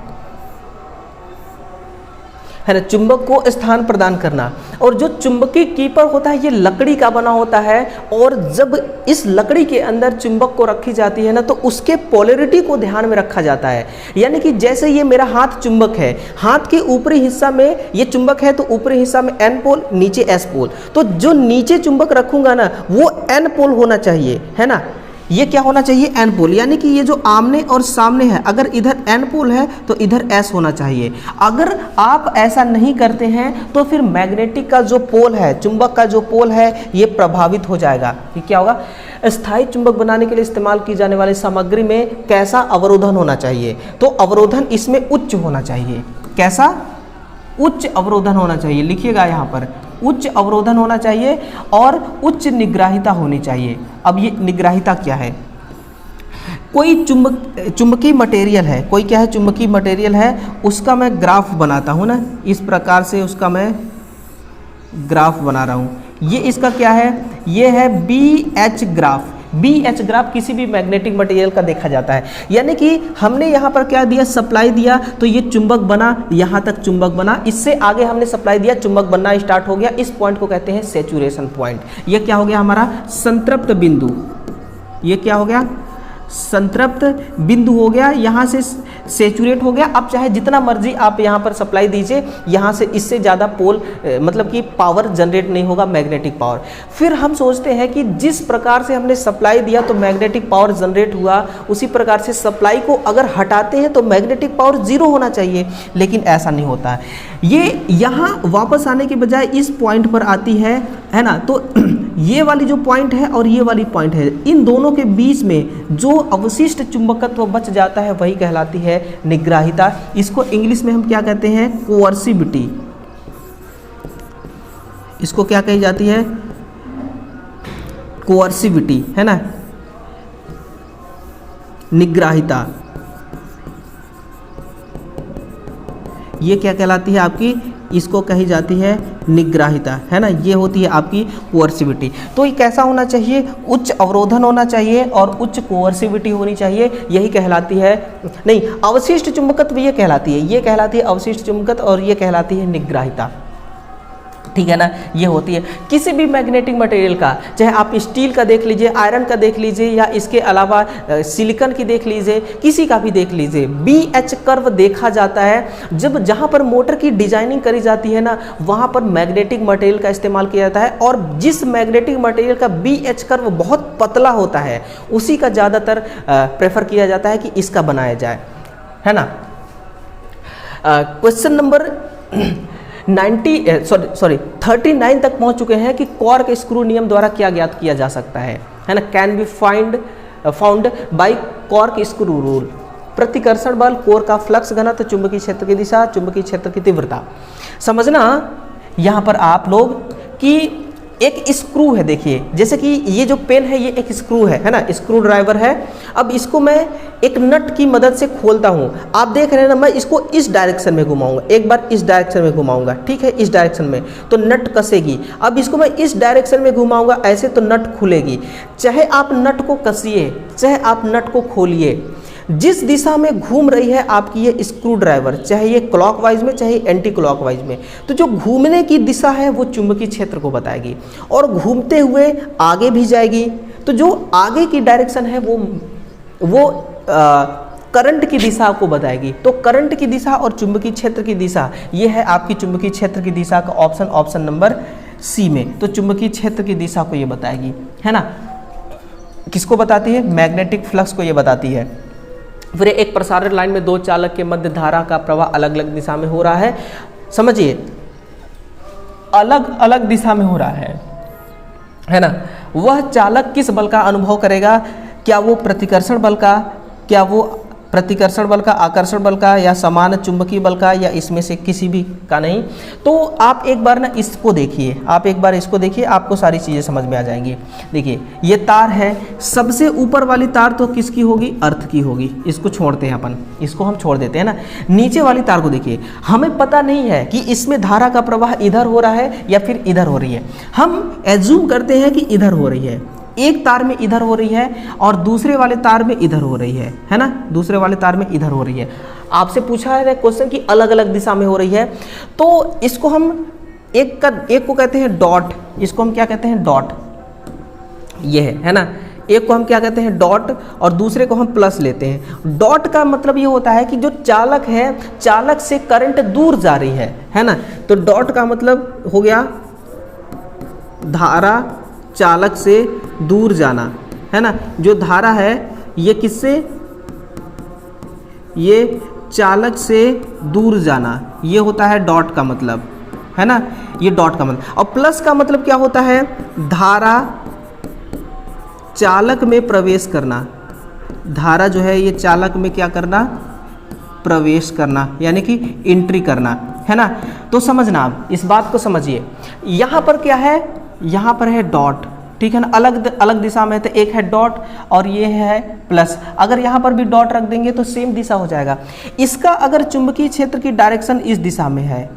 है ना, चुंबक को स्थान प्रदान करना। और जो चुंबकीय कीपर होता है ये लकड़ी का बना होता है, और जब इस लकड़ी के अंदर चुंबक को रखी जाती है ना, तो उसके पोलैरिटी को ध्यान में रखा जाता है। यानी कि जैसे ये मेरा हाथ चुंबक है, हाथ के ऊपरी हिस्सा में ये चुंबक है, तो ऊपरी हिस्सा में N पोल, नीचे S पोल। तो जो नीचे चुंबक रखूंगा ना, वो N पोल होना चाहिए, है ना। ये क्या होना चाहिए, N पोल। यानी कि ये जो आमने और सामने है, अगर इधर N पोल है तो इधर S होना चाहिए। अगर आप ऐसा नहीं करते हैं तो फिर मैग्नेटिक का जो पोल है, चुंबक का जो पोल है, ये प्रभावित हो जाएगा। ये क्या होगा, स्थायी चुंबक बनाने के लिए इस्तेमाल की जाने वाली सामग्री में कैसा अवरोधन होना चाहिए, तो अवरोधन इसमें उच्च होना चाहिए। कैसा, उच्च अवरोधन होना चाहिए। लिखिएगा यहाँ पर, उच्च अवरोधन होना चाहिए और उच्च निग्राहिता होनी चाहिए। अब ये निग्राहिता क्या है, कोई चुंबकीय मटेरियल है, कोई क्या है, चुंबकीय मटेरियल है, उसका मैं ग्राफ बनाता हूँ ना, इस प्रकार से उसका मैं ग्राफ बना रहा हूँ। ये इसका क्या है, ये है BH ग्राफ। BH ग्राफ किसी भी मैग्नेटिक मटेरियल का देखा जाता है। यानी कि हमने यहाँ पर क्या दिया, सप्लाई दिया, तो ये चुंबक बना, यहाँ तक चुंबक बना, इससे आगे हमने सप्लाई दिया, चुंबक बनना स्टार्ट हो गया। इस पॉइंट को कहते हैं सैचुरेशन पॉइंट। ये क्या हो गया हमारा, संतृप्त बिंदु। ये क्या हो गया, संतृप्त बिंदु हो गया, यहाँ से सैचुरेट हो गया। अब चाहे जितना मर्जी आप यहाँ पर सप्लाई दीजिए, यहाँ से इससे ज़्यादा पोल मतलब कि पावर जनरेट नहीं होगा, मैग्नेटिक पावर। फिर हम सोचते हैं कि जिस प्रकार से हमने सप्लाई दिया तो मैग्नेटिक पावर जनरेट हुआ, उसी प्रकार से सप्लाई को अगर हटाते हैं तो मैग्नेटिक पावर 0 होना चाहिए, लेकिन ऐसा नहीं होता है। ये यहाँ वापस आने के बजाय इस पॉइंट पर आती है ना। तो ये वाली जो पॉइंट है और ये वाली पॉइंट है, इन दोनों के बीच में जो अवशिष्ट चुंबकत्व बच जाता है वही कहलाती है निग्राहिता। इसको इंग्लिश में हम क्या कहते हैं, कोअर्सिविटी। इसको क्या कही जाती है, कोअर्सिविटी, है ना, निग्राहिता। ये क्या कहलाती है आपकी, इसको कही जाती है निग्राहिता, है ना। ये होती है आपकी कोअर्सिविटी। तो ये कैसा होना चाहिए, उच्च अवरोधन होना चाहिए और उच्च कोअर्सिविटी होनी चाहिए, यही कहलाती है, नहीं अवशिष्ट चुंबकत्व ये कहलाती है, ये कहलाती है अवशिष्ट चुंबकत्व और ये कहलाती है निग्राहिता, ठीक है ना। ये होती है किसी भी मैग्नेटिक मटेरियल का, चाहे आप स्टील का देख लीजिए, आयरन का देख लीजिए या इसके अलावा सिलिकॉन की देख लीजिए, किसी का भी देख लीजिए, BH कर्व देखा जाता है जब जहाँ पर मोटर की डिजाइनिंग करी जाती है ना, वहाँ पर मैग्नेटिक मटेरियल का इस्तेमाल किया जाता है और जिस मैग्नेटिक मटेरियल का BH कर्व बहुत पतला होता है उसी का ज़्यादातर प्रेफर किया जाता है कि इसका बनाया जाए, है ना। क्वेश्चन नंबर 39 तक पहुंच चुके हैं कि कॉर्क स्क्रू नियम द्वारा क्या ज्ञात किया जा सकता है ना। Can be found by cork screw rule. प्रतिकर्षण बल, कोर का फ्लक्स घनत्व, चुंबकीय क्षेत्र की दिशा, चुंबकीय क्षेत्र की तीव्रता। समझना यहाँ पर आप लोग कि एक स्क्रू है, देखिए जैसे कि ये जो पेन है ये एक स्क्रू है ना, स्क्रू ड्राइवर है। अब इसको मैं एक नट की मदद से खोलता हूँ, आप देख रहे हैं ना, मैं इसको इस डायरेक्शन में घुमाऊंगा, एक बार इस डायरेक्शन में घुमाऊंगा, ठीक है, इस डायरेक्शन में तो नट कसेगी। अब इसको मैं इस डायरेक्शन में घुमाऊंगा ऐसे तो नट खुलेगी। चाहे आप नट को कसिए, चाहे आप नट को खोलिए, जिस दिशा में घूम रही है आपकी ये स्क्रू ड्राइवर, चाहे ये क्लॉकवाइज में चाहे एंटी क्लॉकवाइज में, तो जो घूमने की दिशा है वो चुंबकीय क्षेत्र को बताएगी और घूमते हुए आगे भी जाएगी। तो जो आगे की डायरेक्शन है वो करंट की दिशा को बताएगी। तो करंट की दिशा और चुंबकीय क्षेत्र की दिशा, ये है आपकी चुंबकीय क्षेत्र की दिशा का ऑप्शन नंबर सी में। तो चुंबकीय क्षेत्र की दिशा को ये बताएगी, है ना। किसको बताती है, मैग्नेटिक फ्लक्स को ये बताती है। फिर एक प्रसारण लाइन में दो चालक के मध्य धारा का प्रवाह अलग अलग दिशा में हो रहा है। समझिए, अलग अलग दिशा में हो रहा है ना। वह चालक किस बल का अनुभव करेगा, क्या वो प्रतिकर्षण बल का, क्या वो प्रतिकर्षण बल का, आकर्षण बल का, या समान चुंबकीय बल का, या इसमें से किसी भी का नहीं। तो आप एक बार ना इसको देखिए, आप एक बार इसको देखिए, आपको सारी चीज़ें समझ में आ जाएंगी। देखिए ये तार है, सबसे ऊपर वाली तार तो किसकी होगी, अर्थ की होगी, इसको छोड़ते हैं अपन, इसको हम छोड़ देते हैं ना। नीचे वाली तार को देखिए, हमें पता नहीं है कि इसमें धारा का प्रवाह इधर हो रहा है या फिर इधर हो रही है, हम एज्यूम करते हैं कि इधर हो रही है। एक तार में इधर हो रही है और दूसरे वाले तार में इधर हो रही है ना, दूसरे वाले तार में इधर हो रही है। आपसे पूछा है क्वेश्चन कि अलग अलग दिशा में हो रही है, तो इसको हम एक को कहते हैं डॉट, इसको हम क्या कहते हैं, डॉट, ये है ना। एक को हम क्या कहते हैं, डॉट, और दूसरे को हम प्लस लेते हैं। डॉट का मतलब ये होता है कि जो चालक है, चालक से करंट दूर जा रही है ना। तो डॉट का मतलब हो गया धारा चालक से दूर जाना, है ना। जो धारा है ये किससे, ये चालक से दूर जाना, ये होता है डॉट का मतलब, है ना, ये डॉट का मतलब। और प्लस का मतलब क्या होता है, धारा चालक में प्रवेश करना। धारा जो है ये चालक में क्या करना, प्रवेश करना, यानी कि एंट्री करना, है ना। तो समझना, आप इस बात को समझिए। यहाँ पर क्या है, यहाँ पर है डॉट, ठीक है ना, अलग अलग दिशा में, तो एक है डॉट और ये है प्लस। अगर यहाँ पर भी डॉट रख देंगे तो सेम दिशा हो जाएगा। इसका अगर चुंबकीय क्षेत्र की डायरेक्शन इस दिशा में है,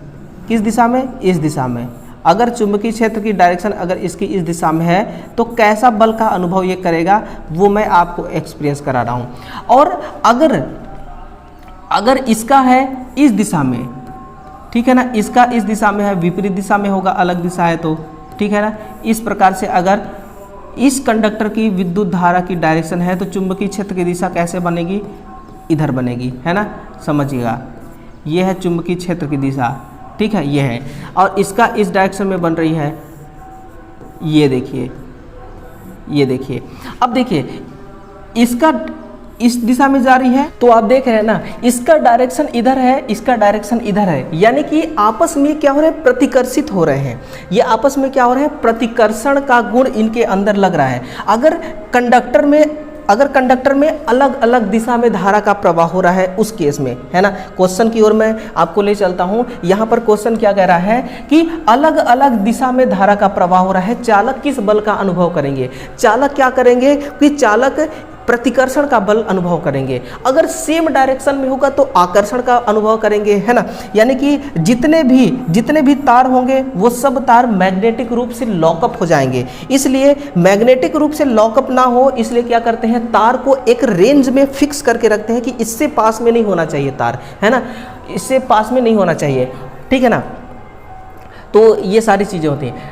किस दिशा में, इस दिशा में, अगर चुंबकीय क्षेत्र की डायरेक्शन अगर इसकी इस दिशा में है तो कैसा बल का अनुभव ये करेगा वो मैं आपको एक्सपीरियंस करा रहा हूँ। और अगर इसका है इस दिशा में, ठीक है ना, इसका इस दिशा में है, विपरीत दिशा में होगा, अलग दिशा है तो, ठीक है ना। इस प्रकार से अगर इस कंडक्टर की विद्युत धारा की डायरेक्शन है तो चुंबकीय क्षेत्र की दिशा कैसे बनेगी, इधर बनेगी, है ना। समझिएगा, ये है चुंबकीय क्षेत्र की दिशा, ठीक है, ये है, और इसका इस डायरेक्शन में बन रही है, ये देखिए, ये देखिए। अब देखिए इसका इस दिशा में जा रही है, तो आप देख रहे हैं ना, इसका डायरेक्शन इधर है, इसका डायरेक्शन इधर है, यानी कि आपस में क्या हो रहा है, प्रतिकर्षित हो रहे हैं। ये आपस में क्या हो रहा है, प्रतिकर्षण का गुण इनके अंदर लग रहा है। अगर कंडक्टर में अलग अलग दिशा में धारा का प्रवाह हो रहा है उस केस में, है ना। क्वेश्चन की ओर मैं आपको ले चलता हूं। यहाँ पर क्वेश्चन क्या कह रहा है कि अलग अलग दिशा में धारा का प्रवाह हो रहा है, चालक किस बल का अनुभव करेंगे। चालक क्या करेंगे कि चालक प्रतिकर्षण का बल अनुभव करेंगे, अगर सेम डायरेक्शन में होगा तो आकर्षण का अनुभव करेंगे, है ना। यानी कि जितने भी तार होंगे वो सब तार मैग्नेटिक रूप से लॉकअप हो जाएंगे। इसलिए मैग्नेटिक रूप से लॉकअप ना हो इसलिए क्या करते हैं, तार को एक रेंज में फिक्स करके रखते हैं कि इससे पास में नहीं होना चाहिए तार, है ना, इससे पास में नहीं होना चाहिए, ठीक है ना। तो ये सारी चीज़ें होती हैं।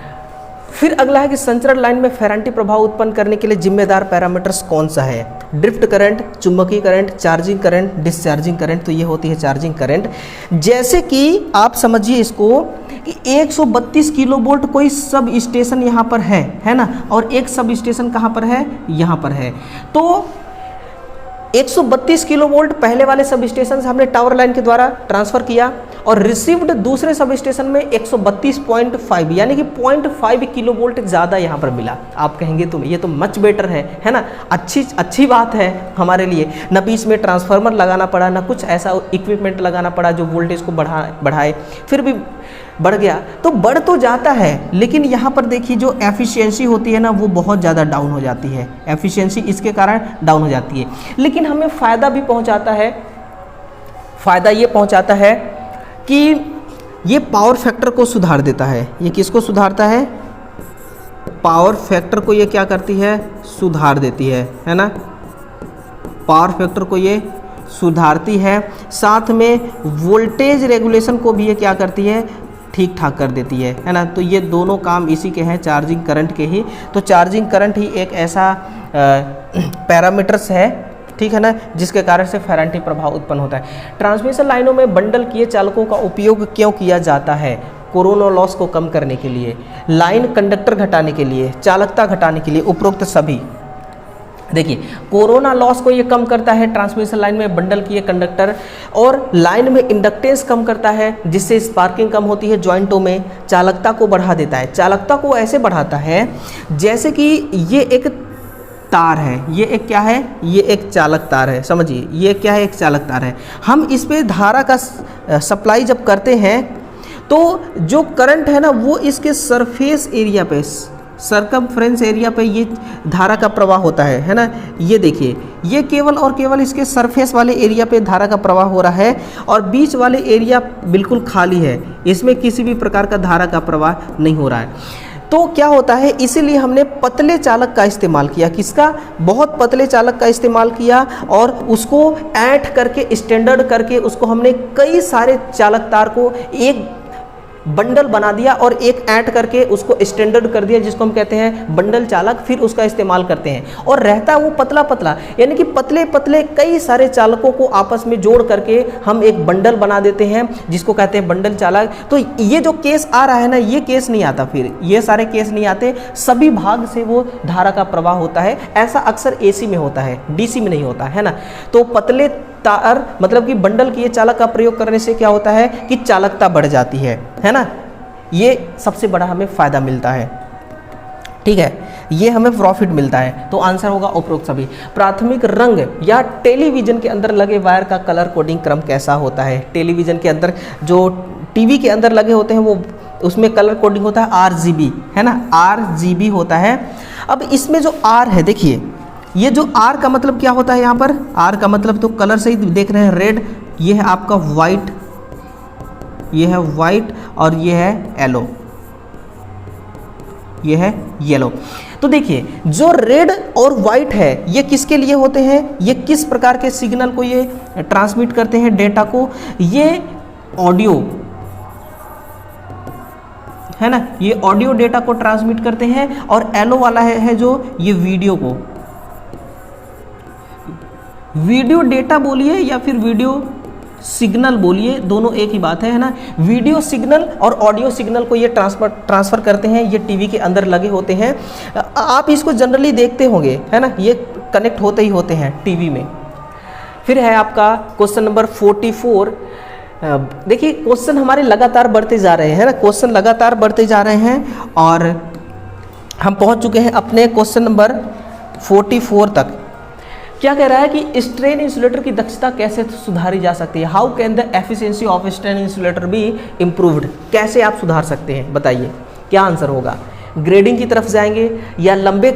फिर अगला है कि संचरण लाइन में फेरांटी प्रभाव उत्पन्न करने के लिए जिम्मेदार पैरामीटर्स कौन सा है। ड्रिफ्ट करंट, चुंबकीय current, charging current, discharging current. तो ये होती है चार्जिंग करंट। जैसे कि आप समझिए इसको कि 132 किलो वोल्ट कोई सब स्टेशन यहाँ पर है ना, और एक सब स्टेशन कहाँ पर है, यहाँ पर है। तो 132 किलो वोल्ट पहले वाले सब स्टेशन से हमने टावर लाइन के द्वारा ट्रांसफर किया और रिसीव्ड दूसरे सब स्टेशन में 132.5 यानी कि 0.5 किलो वोल्ट ज़्यादा यहाँ पर मिला। आप कहेंगे तो ये तो मच बेटर है ना, अच्छी बात है हमारे लिए। न बीच में ट्रांसफार्मर लगाना पड़ा, ना कुछ ऐसा इक्विपमेंट लगाना पड़ा जो वोल्टेज को बढ़ाए, फिर भी बढ़ गया। तो बढ़ तो जाता है लेकिन यहाँ पर देखिए जो एफिशिएंसी होती है ना वो बहुत ज़्यादा डाउन हो जाती है, एफिशिएंसी इसके कारण डाउन हो जाती है। लेकिन हमें फ़ायदा भी पहुँचाता है, फ़ायदा ये पहुँचाता है कि ये पावर फैक्टर को सुधार देता है। ये किसको सुधारता है, पावर फैक्टर को ये क्या करती है, सुधार देती है ना, पावर फैक्टर को ये सुधारती है। साथ में वोल्टेज रेगुलेशन को भी ये क्या करती है, ठीक ठाक कर देती है ना। तो ये दोनों काम इसी के हैं, चार्जिंग करंट के ही। तो चार्जिंग करंट ही एक ऐसा पैरामीटर्स है, ठीक है ना, जिसके कारण से फेरांटी प्रभाव उत्पन्न होता है। ट्रांसमिशन लाइनों में बंडल किए चालकों का उपयोग क्यों किया जाता है, कोरोना लॉस को कम करने के लिए, लाइन कंडक्टर घटाने के लिए, चालकता घटाने के लिए, उपरोक्त सभी। देखिए कोरोना लॉस को ये कम करता है ट्रांसमिशन लाइन में बंडल किए कंडक्टर, और लाइन में इंडक्टेंस कम करता है जिससे स्पार्किंग कम होती है जॉइंटों में। चालकता को बढ़ा देता है, चालकता को ऐसे बढ़ाता है जैसे कि ये एक तार है, ये एक क्या है, ये एक चालक तार है, समझिए ये क्या है, एक चालक तार है। हम इस पे धारा का सप्लाई जब करते हैं तो जो करंट है ना वो इसके सरफेस एरिया पे, सरकमफ्रेंस एरिया पे ये धारा का प्रवाह होता है ना। ये देखिए ये केवल और केवल इसके सरफेस वाले एरिया पे धारा का प्रवाह हो रहा है और बीच वाले एरिया बिल्कुल खाली है, इसमें किसी भी प्रकार का धारा का प्रवाह नहीं हो रहा है। तो क्या होता है, इसीलिए हमने पतले चालक का इस्तेमाल किया, किसका, बहुत पतले चालक का इस्तेमाल किया और उसको ऐंठ करके स्टैंडर्ड करके उसको हमने कई सारे चालक तार को एक बंडल बना दिया और एक ऐंठ करके उसको स्टैंडर्ड कर दिया जिसको हम कहते हैं बंडल चालक। फिर उसका इस्तेमाल करते हैं और रहता है वो पतला पतला, यानी कि पतले पतले कई सारे चालकों को आपस में जोड़ करके हम एक बंडल बना देते हैं जिसको कहते हैं बंडल चालक। तो ये जो केस आ रहा है ना, ये केस नहीं आता, फिर ये सारे केस नहीं आते, सभी भाग से वो धारा का प्रवाह होता है। ऐसा अक्सर AC में होता है, DC में नहीं होता है ना। तो पतले तार मतलब कि बंडल किए चालक का प्रयोग करने से क्या होता है कि चालकता बढ़ जाती है ना। ये सबसे बड़ा हमें फायदा मिलता है, ठीक है, ये हमें प्रॉफिट मिलता है। तो आंसर होगा उपरोक्त सभी। प्राथमिक रंग या टेलीविजन के अंदर लगे वायर का कलर कोडिंग क्रम कैसा होता है। टेलीविजन के अंदर जो टीवी के अंदर लगे होते हैं वो उसमें कलर कोडिंग होता है RGB, है ना, RGB होता है। अब इसमें जो R है, देखिए ये जो R का मतलब क्या होता है, यहाँ पर R का मतलब तो कलर से ही देख रहे हैं, रेड, ये है आपका वाइट, ये है वाइट और ये है येलो, ये है येलो। तो देखिए जो रेड और वाइट है ये किसके लिए होते हैं, ये किस प्रकार के सिग्नल को ये ट्रांसमिट करते हैं, डेटा को, ये ऑडियो है ना, ये ऑडियो डेटा को ट्रांसमिट करते हैं। और येलो वाला है जो ये वीडियो को, वीडियो डेटा बोलिए या फिर वीडियो सिग्नल बोलिए, दोनों एक ही बात है ना। वीडियो सिग्नल और ऑडियो सिग्नल को ये ट्रांसफ़र करते हैं, ये टीवी के अंदर लगे होते हैं। आप इसको जनरली देखते होंगे, है ना, ये कनेक्ट होते ही होते हैं टीवी में। फिर है आपका क्वेश्चन नंबर 44। देखिए क्वेश्चन हमारे लगातार बढ़ते जा रहे हैं ना, क्वेश्चन लगातार बढ़ते जा रहे हैं और हम पहुंच चुके हैं अपने क्वेश्चन नंबर 44 तक। क्या कह रहा है कि स्ट्रेन इंसुलेटर की दक्षता कैसे सुधारी जा सकती है। How can the efficiency of strain insulator be improved. कैसे आप सुधार सकते हैं, बताइए क्या आंसर होगा। ग्रेडिंग की तरफ जाएंगे या लंबे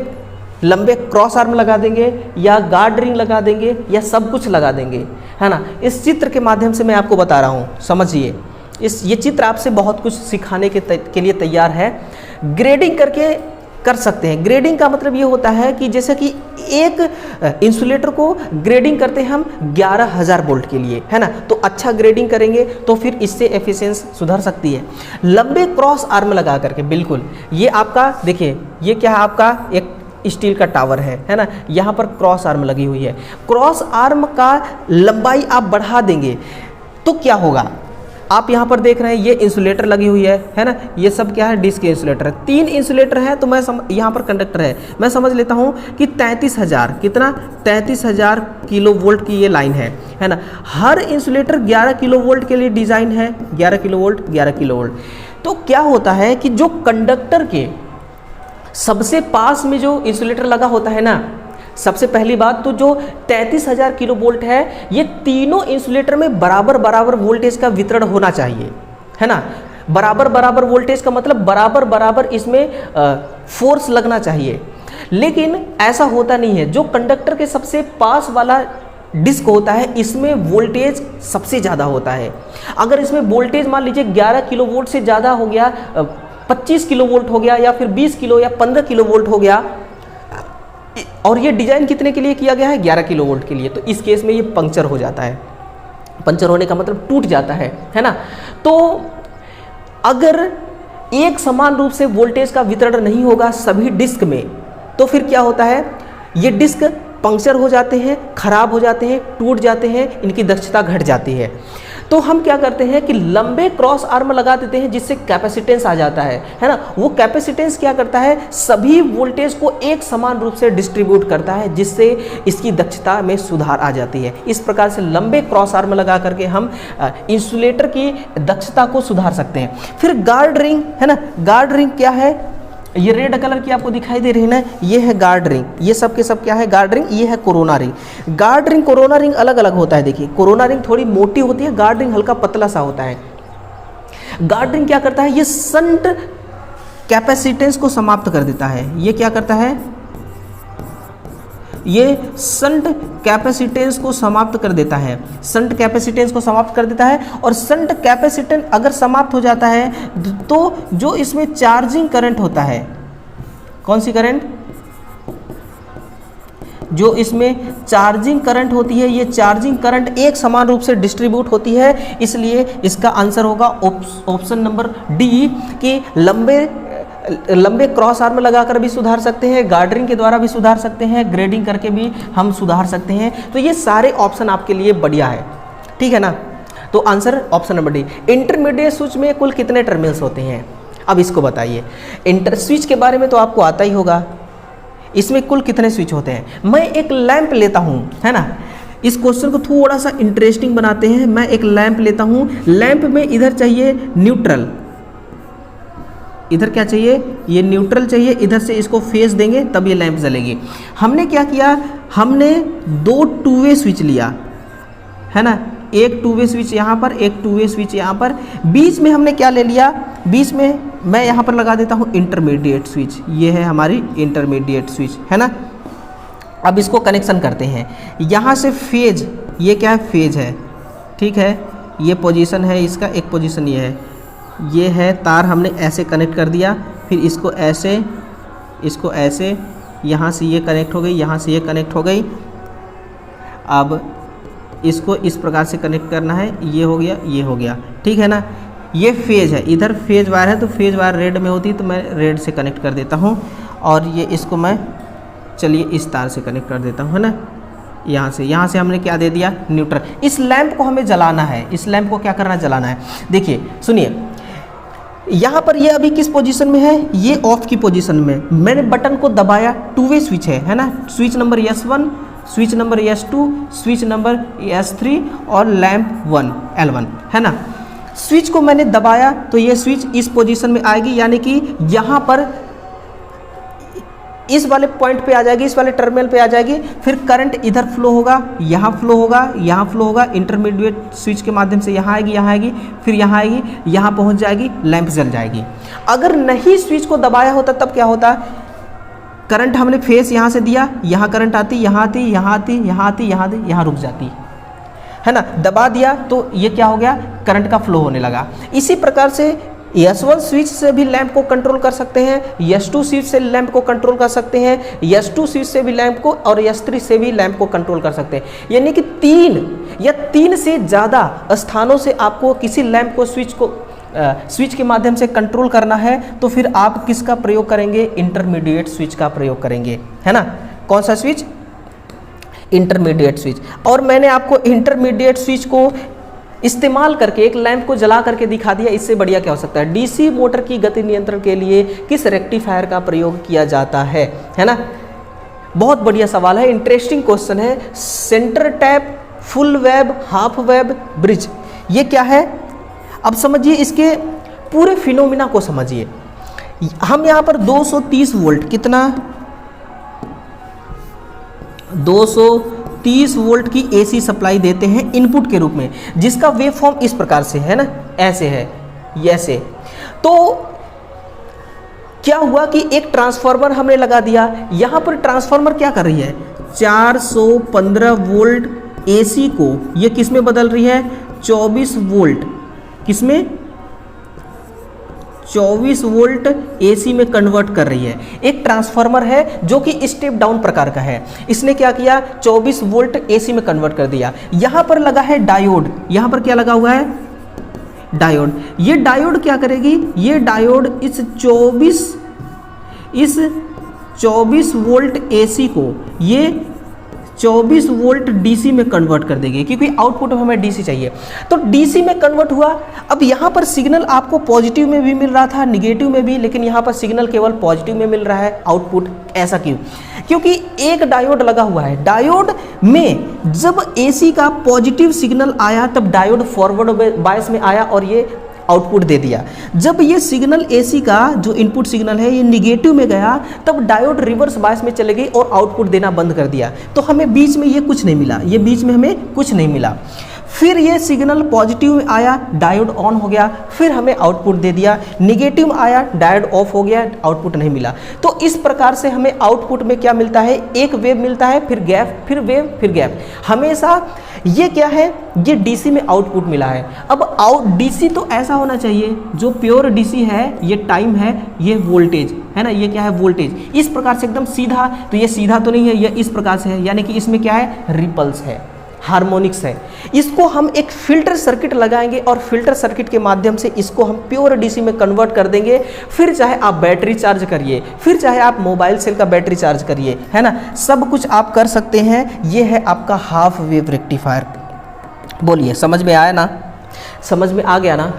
लंबे क्रॉस आर्म लगा देंगे या गार्ड रिंग लगा देंगे या सब कुछ लगा देंगे, है ना। इस चित्र के माध्यम से मैं आपको बता रहा हूँ, समझिए। ये चित्र आपसे बहुत कुछ सिखाने के लिए तैयार है। ग्रेडिंग करके कर सकते हैं। ग्रेडिंग का मतलब ये होता है कि जैसे कि एक इंसुलेटर को ग्रेडिंग करते हैं हम 11,000 वोल्ट के लिए, है ना। तो अच्छा ग्रेडिंग करेंगे तो फिर इससे एफिशिएंसी सुधर सकती है। लंबे क्रॉस आर्म लगा करके, बिल्कुल ये आपका देखिए, ये क्या है, आपका एक स्टील का टावर है ना। यहाँ पर क्रॉस आर्म लगी हुई है। क्रॉस आर्म का लंबाई आप बढ़ा देंगे तो क्या होगा, आप यहाँ पर देख रहे हैं ये इंसुलेटर लगी हुई है ना। ये सब क्या है, डिस्क इंसुलेटर है। 3 इंसुलेटर है तो मैं यहाँ पर कंडक्टर है, मैं समझ लेता हूँ कि 33,000, कितना, 33,000 किलो वोल्ट की ये लाइन है ना। हर इंसुलेटर 11 किलो वोल्ट के लिए डिज़ाइन है, 11 किलो वोल्ट, 11 किलो वोल्ट। तो क्या होता है कि जो कंडक्टर के सबसे पास में जो इंसुलेटर लगा होता है ना, सबसे पहली बात तो जो 33,000 किलो वोल्ट है, ये तीनों इंसुलेटर में बराबर बराबर वोल्टेज का वितरण होना चाहिए, है ना। बराबर बराबर वोल्टेज का मतलब बराबर बराबर इसमें फोर्स लगना चाहिए। लेकिन ऐसा होता नहीं है। जो कंडक्टर के सबसे पास वाला डिस्क होता है, इसमें वोल्टेज सबसे ज़्यादा होता है। अगर इसमें वोल्टेज मान लीजिए 11 किलो वोल्ट से ज़्यादा हो गया, 25 किलो वोल्ट हो गया, या फिर 20 किलो या 15 किलो वोल्ट हो गया, और ये डिज़ाइन कितने के लिए किया गया है, 11 किलो वोल्ट के लिए, तो इस केस में ये पंक्चर हो जाता है। पंक्चर होने का मतलब टूट जाता है ना। तो अगर एक समान रूप से वोल्टेज का वितरण नहीं होगा सभी डिस्क में, तो फिर क्या होता है, ये डिस्क पंक्चर हो जाते हैं, खराब हो जाते हैं, टूट जाते हैं, इनकी दक्षता घट जाती है। तो हम क्या करते हैं कि लंबे क्रॉस आर्म लगा देते हैं, जिससे कैपेसिटेंस आ जाता है ना। वो कैपेसिटेंस क्या करता है, सभी वोल्टेज को एक समान रूप से डिस्ट्रीब्यूट करता है, जिससे इसकी दक्षता में सुधार आ जाती है। इस प्रकार से लंबे क्रॉस आर्म लगा करके हम इंसुलेटर की दक्षता को सुधार सकते हैं। फिर गार्ड रिंग, है ना। गार्ड रिंग क्या है, ये रेड कलर की आपको दिखाई दे रही है ना, ये है गार्ड रिंग। ये सब के सब क्या है, गार्ड रिंग। ये है corona ring. Guard ring corona ring अलग अलग होता है। देखिए, कोरोना रिंग थोड़ी मोटी होती है, गार्ड रिंग हल्का पतला सा होता है। गार्ड रिंग क्या करता है, ये शंट कैपेसिटेंस को समाप्त कर देता है। ये क्या करता है, ये शंट कैपेसिटेंस को समाप्त कर देता है। शंट कैपेसिटेंस को समाप्त कर देता है। और शंट कैपेसिटेंस अगर समाप्त हो जाता है तो जो इसमें चार्जिंग करंट होता है, कौन सी करंट, जो इसमें चार्जिंग करंट होती है, ये चार्जिंग करंट एक समान रूप से डिस्ट्रीब्यूट होती है। इसलिए इसका आंसर होगा ऑप्शन नंबर डी, कि लंबे क्रॉस आर्म लगाकर भी सुधार सकते हैं, गार्डरिंग के द्वारा भी सुधार सकते हैं, ग्रेडिंग करके भी हम सुधार सकते हैं। तो ये सारे ऑप्शन आपके लिए बढ़िया है, ठीक है ना। तो answer option number D. Intermediate switch में कुल कितने टर्मिनल्स होते हैं, अब इसको बताइए। इंटर स्विच के बारे में तो आपको आता ही होगा, इसमें कुल कितने स्विच होते हैं। मैं एक लैंप लेता हूँ, है ना। इस क्वेश्चन को थोड़ा सा इंटरेस्टिंग बनाते हैं। मैं एक लैंप लेता हूँ, लैंप में इधर चाहिए न्यूट्रल, इधर क्या चाहिए, ये न्यूट्रल चाहिए। इधर से इसको फेस देंगे तब ये लैंप जलेगी। हमने क्या किया, हमने 2 टू वे स्विच लिया, है ना। एक टू वे स्विच यहाँ पर, एक टू वे स्विच यहाँ पर। बीच में हमने क्या ले लिया, बीच में मैं यहाँ पर लगा देता हूँ इंटरमीडिएट स्विच। ये है हमारी इंटरमीडिएट स्विच, है ना। अब इसको कनेक्शन करते हैं। यहाँ से फेज, ये क्या है, फेज है, ठीक है। ये पोजीशन है इसका, एक पोजीशन ये है तार हमने ऐसे कनेक्ट कर दिया। फिर इसको ऐसे, इसको ऐसे, यहाँ से ये कनेक्ट हो गई, यहाँ से ये कनेक्ट हो गई। अब इसको इस प्रकार से कनेक्ट करना है, ये हो गया, ये हो गया, ठीक है ना। ये फेज है, इधर फेज वायर है, तो फेज वायर रेड में होती है, तो मैं रेड से कनेक्ट कर देता हूँ। और ये इसको मैं, चलिए इस तार से कनेक्ट कर देता हूँ, है ना। यहाँ से हमने क्या दे दिया, न्यूट्रल। इस लैंप को हमें जलाना है, इस लैंप को क्या करना, जलाना है। देखिए सुनिए, यहाँ पर ये अभी किस पोजीशन में है, ये ऑफ की पोजीशन में। मैंने बटन को दबाया, टू वे स्विच है ना। Switch number S1, switch number S2, switch number S3 और लैंप 1 L1, है ना। स्विच को मैंने दबाया तो ये स्विच इस पोजीशन में आएगी, यानी कि यहाँ पर इस वाले पॉइंट पे आ जाएगी, इस वाले टर्मिनल पे आ जाएगी। फिर करंट इधर फ्लो होगा, यहाँ फ्लो होगा, यहाँ फ्लो होगा। इंटरमीडिएट स्विच के माध्यम से यहाँ आएगी, यहाँ आएगी, फिर यहाँ आएगी, यहाँ पहुँच जाएगी, लैंप जल जाएगी। अगर नहीं स्विच को दबाया होता तब क्या होता, करंट हमने फेस यहाँ से दिया, यहाँ करंट आती, यहाँ आती, यहाँ आती, यहाँ आती, यहाँ आती, यहाँ रुक जाती है ना। दबा दिया तो ये क्या हो गया, करंट का फ्लो होने लगा। इसी प्रकार से S1 स्विच से भी लैंप को कंट्रोल कर सकते हैं, S2 स्विच से लैंप को कंट्रोल कर सकते हैं, S2 स्विच से भी लैंप को, और S3 से भी लैंप को कंट्रोल कर सकते हैं। यानी कि 3 या 3 से ज़्यादा स्थानों से आपको किसी लैंप को स्विच के माध्यम से कंट्रोल करना है, तो फिर आप किसका प्रयोग करेंगे, इंटरमीडिएट स्विच का प्रयोग करेंगे, है ना। कौन सा स्विच, इंटरमीडिएट स्विच। और मैंने आपको इंटरमीडिएट स्विच को इस्तेमाल करके एक लैंप को जला करके दिखा दिया। इससे बढ़िया क्या हो सकता है। डीसी मोटर की गति नियंत्रण के लिए किस रेक्टिफायर का प्रयोग किया जाता है ना। बहुत बढ़िया सवाल है, इंटरेस्टिंग क्वेश्चन है। Centre tap, full web, half web, bridge, ये क्या है। अब समझिए इसके पूरे फिनोमिना को समझिए। हम यहाँ पर 230 वोल्ट, कितना, 230 वोल्ट की एसी सप्लाई देते हैं इनपुट के रूप में, जिसका वेव फॉर्म इस प्रकार से है ना, ऐसे है, ऐसे। तो क्या हुआ कि एक ट्रांसफार्मर हमने लगा दिया। यहाँ पर ट्रांसफार्मर क्या कर रही है, 415 वोल्ट एसी को ये किस में बदल रही है, 24 वोल्ट, किसमें, 24 वोल्ट एसी में कन्वर्ट कर रही है। एक ट्रांसफार्मर है जो कि स्टेप डाउन प्रकार का है। इसने क्या किया, 24 वोल्ट एसी में कन्वर्ट कर दिया। यहां पर लगा है डायोड, यहां पर क्या लगा हुआ है, डायोड। ये डायोड क्या करेगी, ये डायोड इस 24 वोल्ट एसी को ये 24 वोल्ट डीसी में कन्वर्ट कर देंगे, क्योंकि आउटपुट हमें डीसी चाहिए। तो डीसी में कन्वर्ट हुआ। अब यहाँ पर सिग्नल आपको पॉजिटिव में भी मिल रहा था, निगेटिव में भी, लेकिन यहाँ पर सिग्नल केवल पॉजिटिव में मिल रहा है आउटपुट। ऐसा क्यों, क्योंकि एक डायोड लगा हुआ है। डायोड में जब एसी का पॉजिटिव सिग्नल आया तब डायोड फॉरवर्ड बायस में आया और ये आउटपुट दे दिया। जब ये सिग्नल एसी का जो इनपुट सिग्नल है ये निगेटिव में गया तब डायोड रिवर्स बायस में चले गई और आउटपुट देना बंद कर दिया। तो हमें बीच में ये कुछ नहीं मिला, ये बीच में हमें कुछ नहीं मिला। फिर ये सिग्नल पॉजिटिव में आया, डायोड ऑन हो गया, फिर हमें आउटपुट दे दिया। निगेटिव में आया, डायोड ऑफ हो गया, आउटपुट नहीं मिला। तो इस प्रकार से हमें आउटपुट में क्या मिलता है, एक वेव मिलता है, फिर गैप, फिर वेव, फिर गैप। हमेशा ये क्या है, ये डीसी में आउटपुट मिला है। अब डीसी तो ऐसा होना चाहिए, जो प्योर डीसी है, ये टाइम है, ये वोल्टेज है ना, ये क्या है, वोल्टेज। इस प्रकार से एकदम सीधा, तो ये सीधा तो नहीं है, ये इस प्रकार से है, यानी कि इसमें क्या है, रिपल्स है, हार्मोनिक्स है। इसको हम एक फिल्टर सर्किट लगाएंगे और फिल्टर सर्किट के माध्यम से इसको हम प्योर डीसी में कन्वर्ट कर देंगे। फिर चाहे आप बैटरी चार्ज करिए, फिर चाहे आप मोबाइल सेल का बैटरी चार्ज करिए, है ना, सब कुछ आप कर सकते हैं। ये है आपका हाफ वेव रेक्टिफायर। बोलिए, समझ में आया ना, समझ में आ गया ना।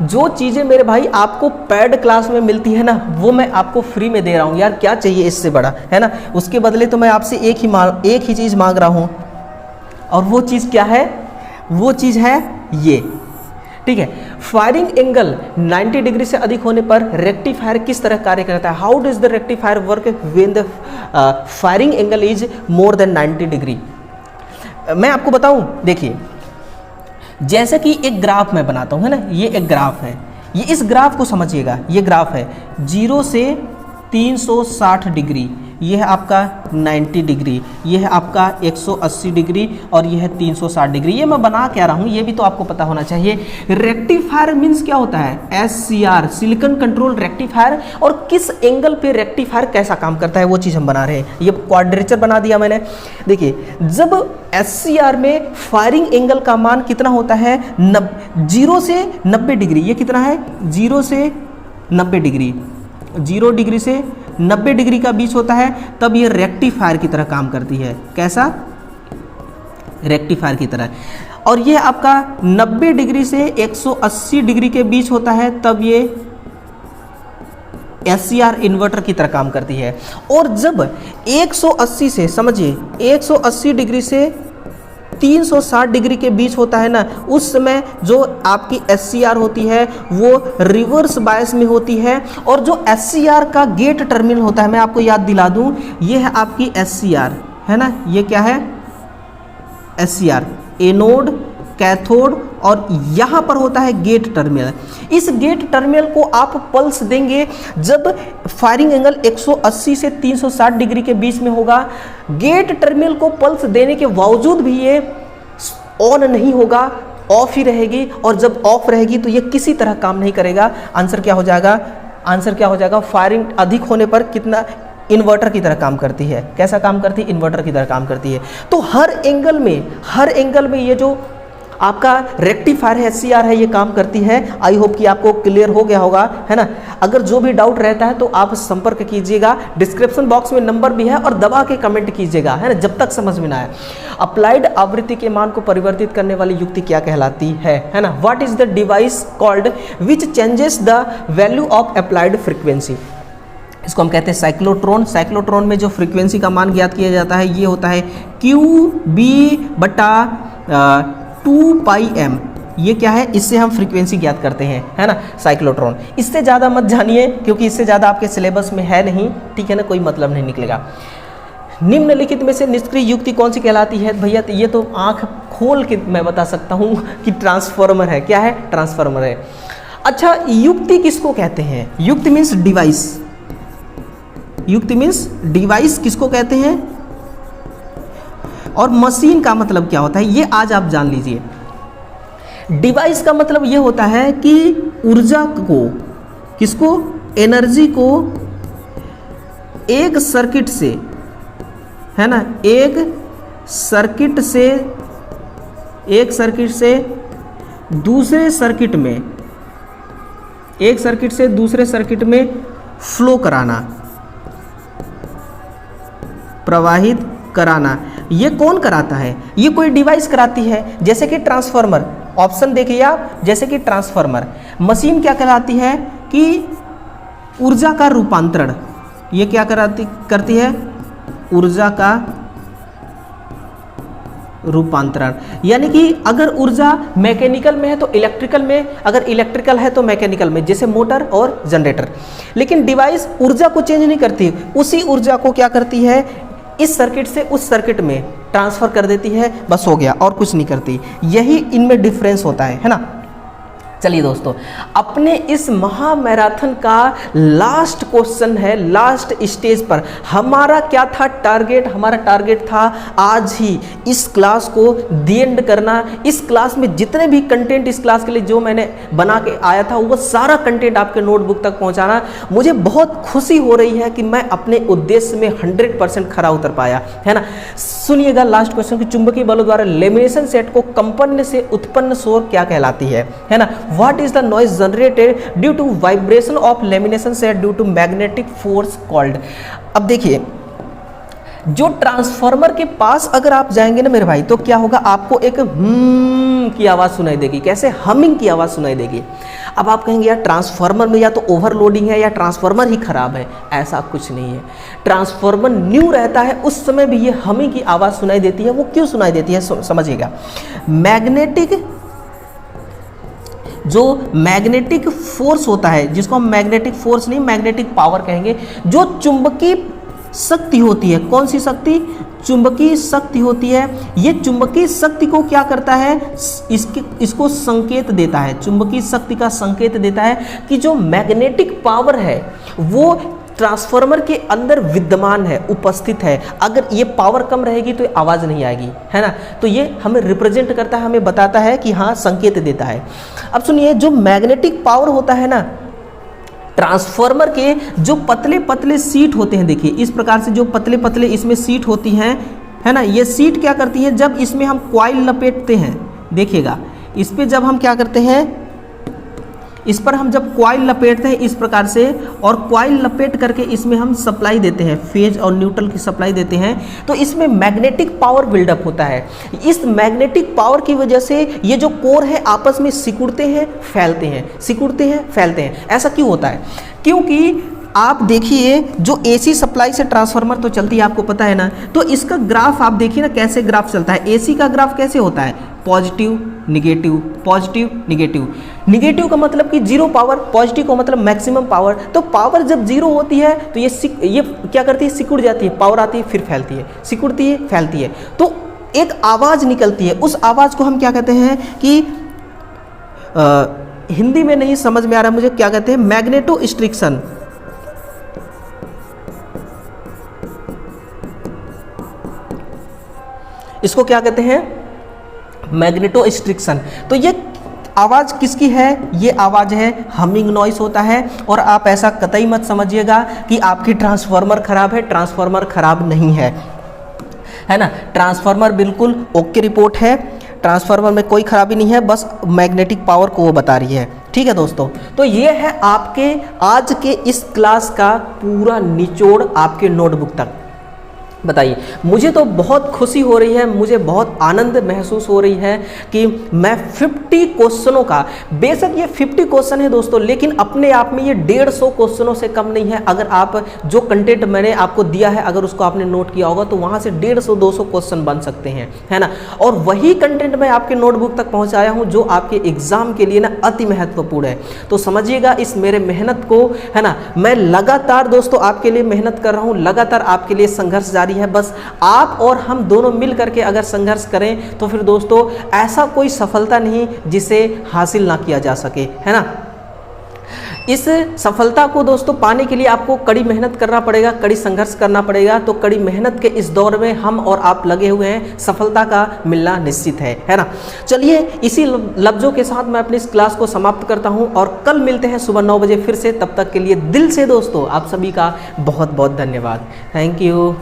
जो चीज़ें मेरे भाई आपको पैड क्लास में मिलती है ना, वो मैं आपको फ्री में दे रहा हूँ। यार क्या चाहिए इससे बड़ा, है ना। उसके बदले तो मैं आपसे एक ही चीज़ मांग रहा हूँ, और वो चीज़ क्या है, वो चीज़ है ये, ठीक है। फायरिंग एंगल 90 डिग्री से अधिक होने पर रेक्टिफायर किस तरह कार्य करता है। How does the rectifier work when the firing angle is more than 90 degree. मैं आपको बताऊं, देखिए, जैसे कि एक ग्राफ मैं बनाता हूं, है ना, ये एक ग्राफ है, ये इस ग्राफ को समझिएगा। ये ग्राफ है 0 से 360 डिग्री, ये है आपका 90 डिग्री, ये है आपका 180 डिग्री, और ये है 360 डिग्री। ये मैं बना क्या रहा हूँ, ये भी तो आपको पता होना चाहिए। रेक्टिफायर मीन्स क्या होता है, SCR, सिलिकॉन कंट्रोल रेक्टिफायर। और किस एंगल पे रेक्टिफायर कैसा काम करता है वो चीज़ हम बना रहे हैं। ये क्वाड्रेचर बना दिया मैंने। देखिए, जब SCR में फायरिंग एंगल का मान कितना होता है, 0 से 90 डिग्री। ये कितना है, 0 से 90 डिग्री, 0 डिग्री से 90 डिग्री का बीच होता है, तब ये रेक्टिफायर की तरह काम करती है। कैसा, रेक्टिफायर की तरह। और ये आपका 90 डिग्री से 180 डिग्री के बीच होता है, तब ये SCR इन्वर्टर की तरह काम करती है। और जब 180 से, समझिए, 180 डिग्री से 360 डिग्री के बीच होता है ना, उस समय जो आपकी SCR होती है वो रिवर्स बायस में होती है। और जो SCR का गेट टर्मिनल होता है, मैं आपको याद दिला दूं, ये है आपकी SCR, है ना, ये क्या है, SCR, एनोड कैथोड और यहाँ पर होता है गेट टर्मिनल। इस गेट टर्मिनल को आप पल्स देंगे जब फायरिंग एंगल 180 से 360 डिग्री के बीच में होगा। गेट टर्मिनल को पल्स देने के बावजूद भी ये ऑन नहीं होगा, ऑफ ही रहेगी, और जब ऑफ रहेगी तो ये किसी तरह काम नहीं करेगा। आंसर क्या हो जाएगा? आंसर क्या हो जाएगा? फायरिंग अधिक होने पर कितना इन्वर्टर की तरह काम करती है। कैसा काम करती है? इन्वर्टर की तरह काम करती है। तो हर एंगल में ये जो आपका रेक्टिफायर है, SCR है, ये काम करती है। आई होप कि आपको क्लियर हो गया होगा, है ना। अगर जो भी डाउट रहता है तो आप संपर्क कीजिएगा, डिस्क्रिप्शन बॉक्स में नंबर भी है, और दबा के कमेंट कीजिएगा, है ना, जब तक समझ में ना आए। अप्लाइड आवृत्ति के मान को परिवर्तित करने वाली युक्ति क्या कहलाती है ना। What is the device called which changes the value of applied frequency? इसको हम कहते हैं साइक्लोट्रॉन। साइक्लोट्रॉन में जो फ्रीक्वेंसी का मान ज्ञात किया जाता है ये होता है QB/2πm। ये क्या है? इससे हम फ्रीक्वेंसी ज्ञात करते हैं, है ना, साइक्लोट्रॉन। इससे ज़्यादा मत जानिए क्योंकि इससे ज़्यादा आपके सिलेबस में है नहीं, ठीक है ना, कोई मतलब नहीं निकलेगा। निम्नलिखित में से निष्क्रिय युक्ति कौन सी कहलाती है? भैया ये तो आंख खोल के मैं बता सकता हूँ कि ट्रांसफार्मर है। क्या है? ट्रांसफार्मर है। अच्छा, युक्ति किसको कहते हैं? युक्ति मीन्स डिवाइस। युक्ति मीन्स डिवाइस किसको कहते हैं? और मशीन का मतलब क्या होता है ये आज आप जान लीजिए। डिवाइस का मतलब ये होता है कि ऊर्जा को, किसको? एनर्जी को एक सर्किट से, है ना, एक सर्किट से दूसरे सर्किट में, एक सर्किट से दूसरे सर्किट में फ्लो कराना, प्रवाहित कराना। ये कौन कराता है? ये कोई डिवाइस कराती है, जैसे कि ट्रांसफार्मर। ऑप्शन देखिए आप, जैसे कि ट्रांसफार्मर। मशीन क्या कहलाती है? कि ऊर्जा का रूपांतरण। ये क्या करती है? ऊर्जा का रूपांतरण। यानी कि अगर ऊर्जा मैकेनिकल में है तो इलेक्ट्रिकल में, अगर इलेक्ट्रिकल है तो मैकेनिकल में, जैसे मोटर और जनरेटर। लेकिन डिवाइस ऊर्जा को चेंज नहीं करती, उसी ऊर्जा को क्या करती है? इस सर्किट से उस सर्किट में ट्रांसफर कर देती है, बस हो गया, और कुछ नहीं करती। यही इनमें डिफरेंस होता है ना। चलिए दोस्तों, अपने इस महामैराथन का लास्ट क्वेश्चन है, लास्ट स्टेज पर हमारा क्या था टारगेट? हमारा टारगेट था आज ही इस क्लास को दी एंड करना। इस क्लास में जितने भी कंटेंट इस क्लास के लिए जो मैंने बना के आया था वो सारा कंटेंट आपके नोटबुक तक पहुंचाना। मुझे बहुत खुशी हो रही है कि मैं अपने उद्देश्य में 100% खरा उतर पाया, है ना। सुनिएगा लास्ट क्वेश्चन कि चुंबकीय बलों द्वारा लेमिनेशन सेट को कंपन से उत्पन्न शोर क्या कहलाती है ना। What is the noise generated due to vibration of lamination set due to magnetic force called? अब देखिए, जो ट्रांसफार्मर के पास अगर आप जाएंगे ना मेरे भाई, तो क्या होगा? आपको एक की आवाज़ सुनाई देगी। कैसे? हमिंग की आवाज़ सुनाई देगी। अब आप कहेंगे यार ट्रांसफार्मर में या तो ओवरलोडिंग है या ट्रांसफार्मर ही खराब है। ऐसा कुछ नहीं है, ट्रांसफार्मर न्यू रहता है उस समय भी ये हमिंग की आवाज़ सुनाई देती है। वो क्यों सुनाई देती है समझिएगा। मैग्नेटिक फोर्स होता है, जिसको हम मैग्नेटिक फोर्स नहीं मैग्नेटिक पावर कहेंगे, जो चुंबकीय शक्ति होती है। कौन सी शक्ति? चुंबकीय शक्ति होती है। ये चुंबकीय शक्ति को क्या करता है? इसको संकेत देता है, चुंबकीय शक्ति का संकेत देता है कि जो मैग्नेटिक पावर है वो ट्रांसफार्मर के अंदर विद्यमान है, उपस्थित है। अगर ये पावर कम रहेगी तो आवाज़ नहीं आएगी, है ना। तो ये हमें रिप्रेजेंट करता है, हमें बताता है कि हाँ, संकेत देता है। अब सुनिए, जो मैग्नेटिक पावर होता है ना, ट्रांसफार्मर के जो पतले पतले सीट होते हैं, देखिए इस प्रकार से जो पतले पतले इसमें सीट होती हैं, है ना। ये सीट क्या करती है? जब इसमें हम कॉइल लपेटते हैं, देखिएगा इस पर जब हम क्या करते हैं, इस पर हम जब कॉइल लपेटते हैं इस प्रकार से, और कॉइल लपेट करके इसमें हम सप्लाई देते हैं, फेज और न्यूट्रल की सप्लाई देते हैं, तो इसमें मैग्नेटिक पावर बिल्डअप होता है। इस मैग्नेटिक पावर की वजह से ये जो कोर है आपस में सिकुड़ते हैं, फैलते हैं, सिकुड़ते हैं, फैलते हैं। ऐसा क्यों होता है? क्योंकि आप देखिए, जो एसी सप्लाई से ट्रांसफार्मर तो चलती है, आपको पता है ना, तो इसका ग्राफ आप देखिए ना कैसे ग्राफ चलता है। एसी का ग्राफ कैसे होता है? Positive negative, positive negative. Negative का मतलब कि जीरो पावर, पॉजिटिव का मतलब मैक्सिमम पावर। तो पावर जब जीरो होती है तो ये क्या करती है? सिकुड़ जाती है, पावर आती है फिर फैलती है, सिकुड़ती है, फैलती है। तो एक आवाज़ निकलती है, उस आवाज़ को हम क्या कहते हैं कि हिंदी में नहीं समझ में आ रहा मुझे, क्या कहते हैं, मैग्नेटो स्ट्रिक्शन। इसको क्या कहते हैं, मैग्नेटो स्ट्रिक्शन। तो ये आवाज़ किसकी है, ये आवाज़ है हमिंग नॉइस होता है। और आप ऐसा कतई मत समझिएगा कि आपकी ट्रांसफार्मर खराब है, ट्रांसफार्मर खराब नहीं है ना, ट्रांसफार्मर बिल्कुल ओके रिपोर्ट है, ट्रांसफार्मर में कोई खराबी नहीं है, बस मैग्नेटिक पावर को वो बता रही है। ठीक है दोस्तों, तो ये है आपके आज के इस क्लास का पूरा निचोड़ आपके नोटबुक तक। बताइए, मुझे तो बहुत खुशी हो रही है, मुझे बहुत आनंद महसूस हो रही है कि मैं 50 क्वेश्चनों का, बेशक ये 50 क्वेश्चन है दोस्तों, लेकिन अपने आप में ये 150 क्वेश्चनों से कम नहीं है। अगर आप जो कंटेंट मैंने आपको दिया है, अगर उसको आपने नोट किया होगा तो वहाँ से 150-200 क्वेश्चन बन सकते हैं, है ना। और वही कंटेंट मैं आपके नोटबुक तक पहुँचाया हूँ जो आपके एग्जाम के लिए ना अति महत्वपूर्ण है। तो समझिएगा इस मेरे मेहनत को, है ना। मैं लगातार दोस्तों आपके लिए मेहनत कर रहा हूँ, लगातार आपके लिए संघर्ष जारी है। बस आप और हम दोनों मिल करके अगर संघर्ष करें तो फिर दोस्तों ऐसा कोई सफलता नहीं जिसे हासिल ना किया जा सके, है ना। इस सफलता को दोस्तों पाने के लिए आपको कड़ी मेहनत करना पड़ेगा, कड़ी संघर्ष करना पड़ेगा। तो कड़ी मेहनत के इस दौर में हम और आप लगे हुए हैं, सफलता का मिलना निश्चित है ना। चलिए इसी लफ्जों के साथ मैं अपनी इस क्लास को समाप्त करता हूं और कल मिलते हैं सुबह 9 बजे फिर से। तब तक के लिए दिल से दोस्तों आप सभी का बहुत बहुत धन्यवाद। Thank you.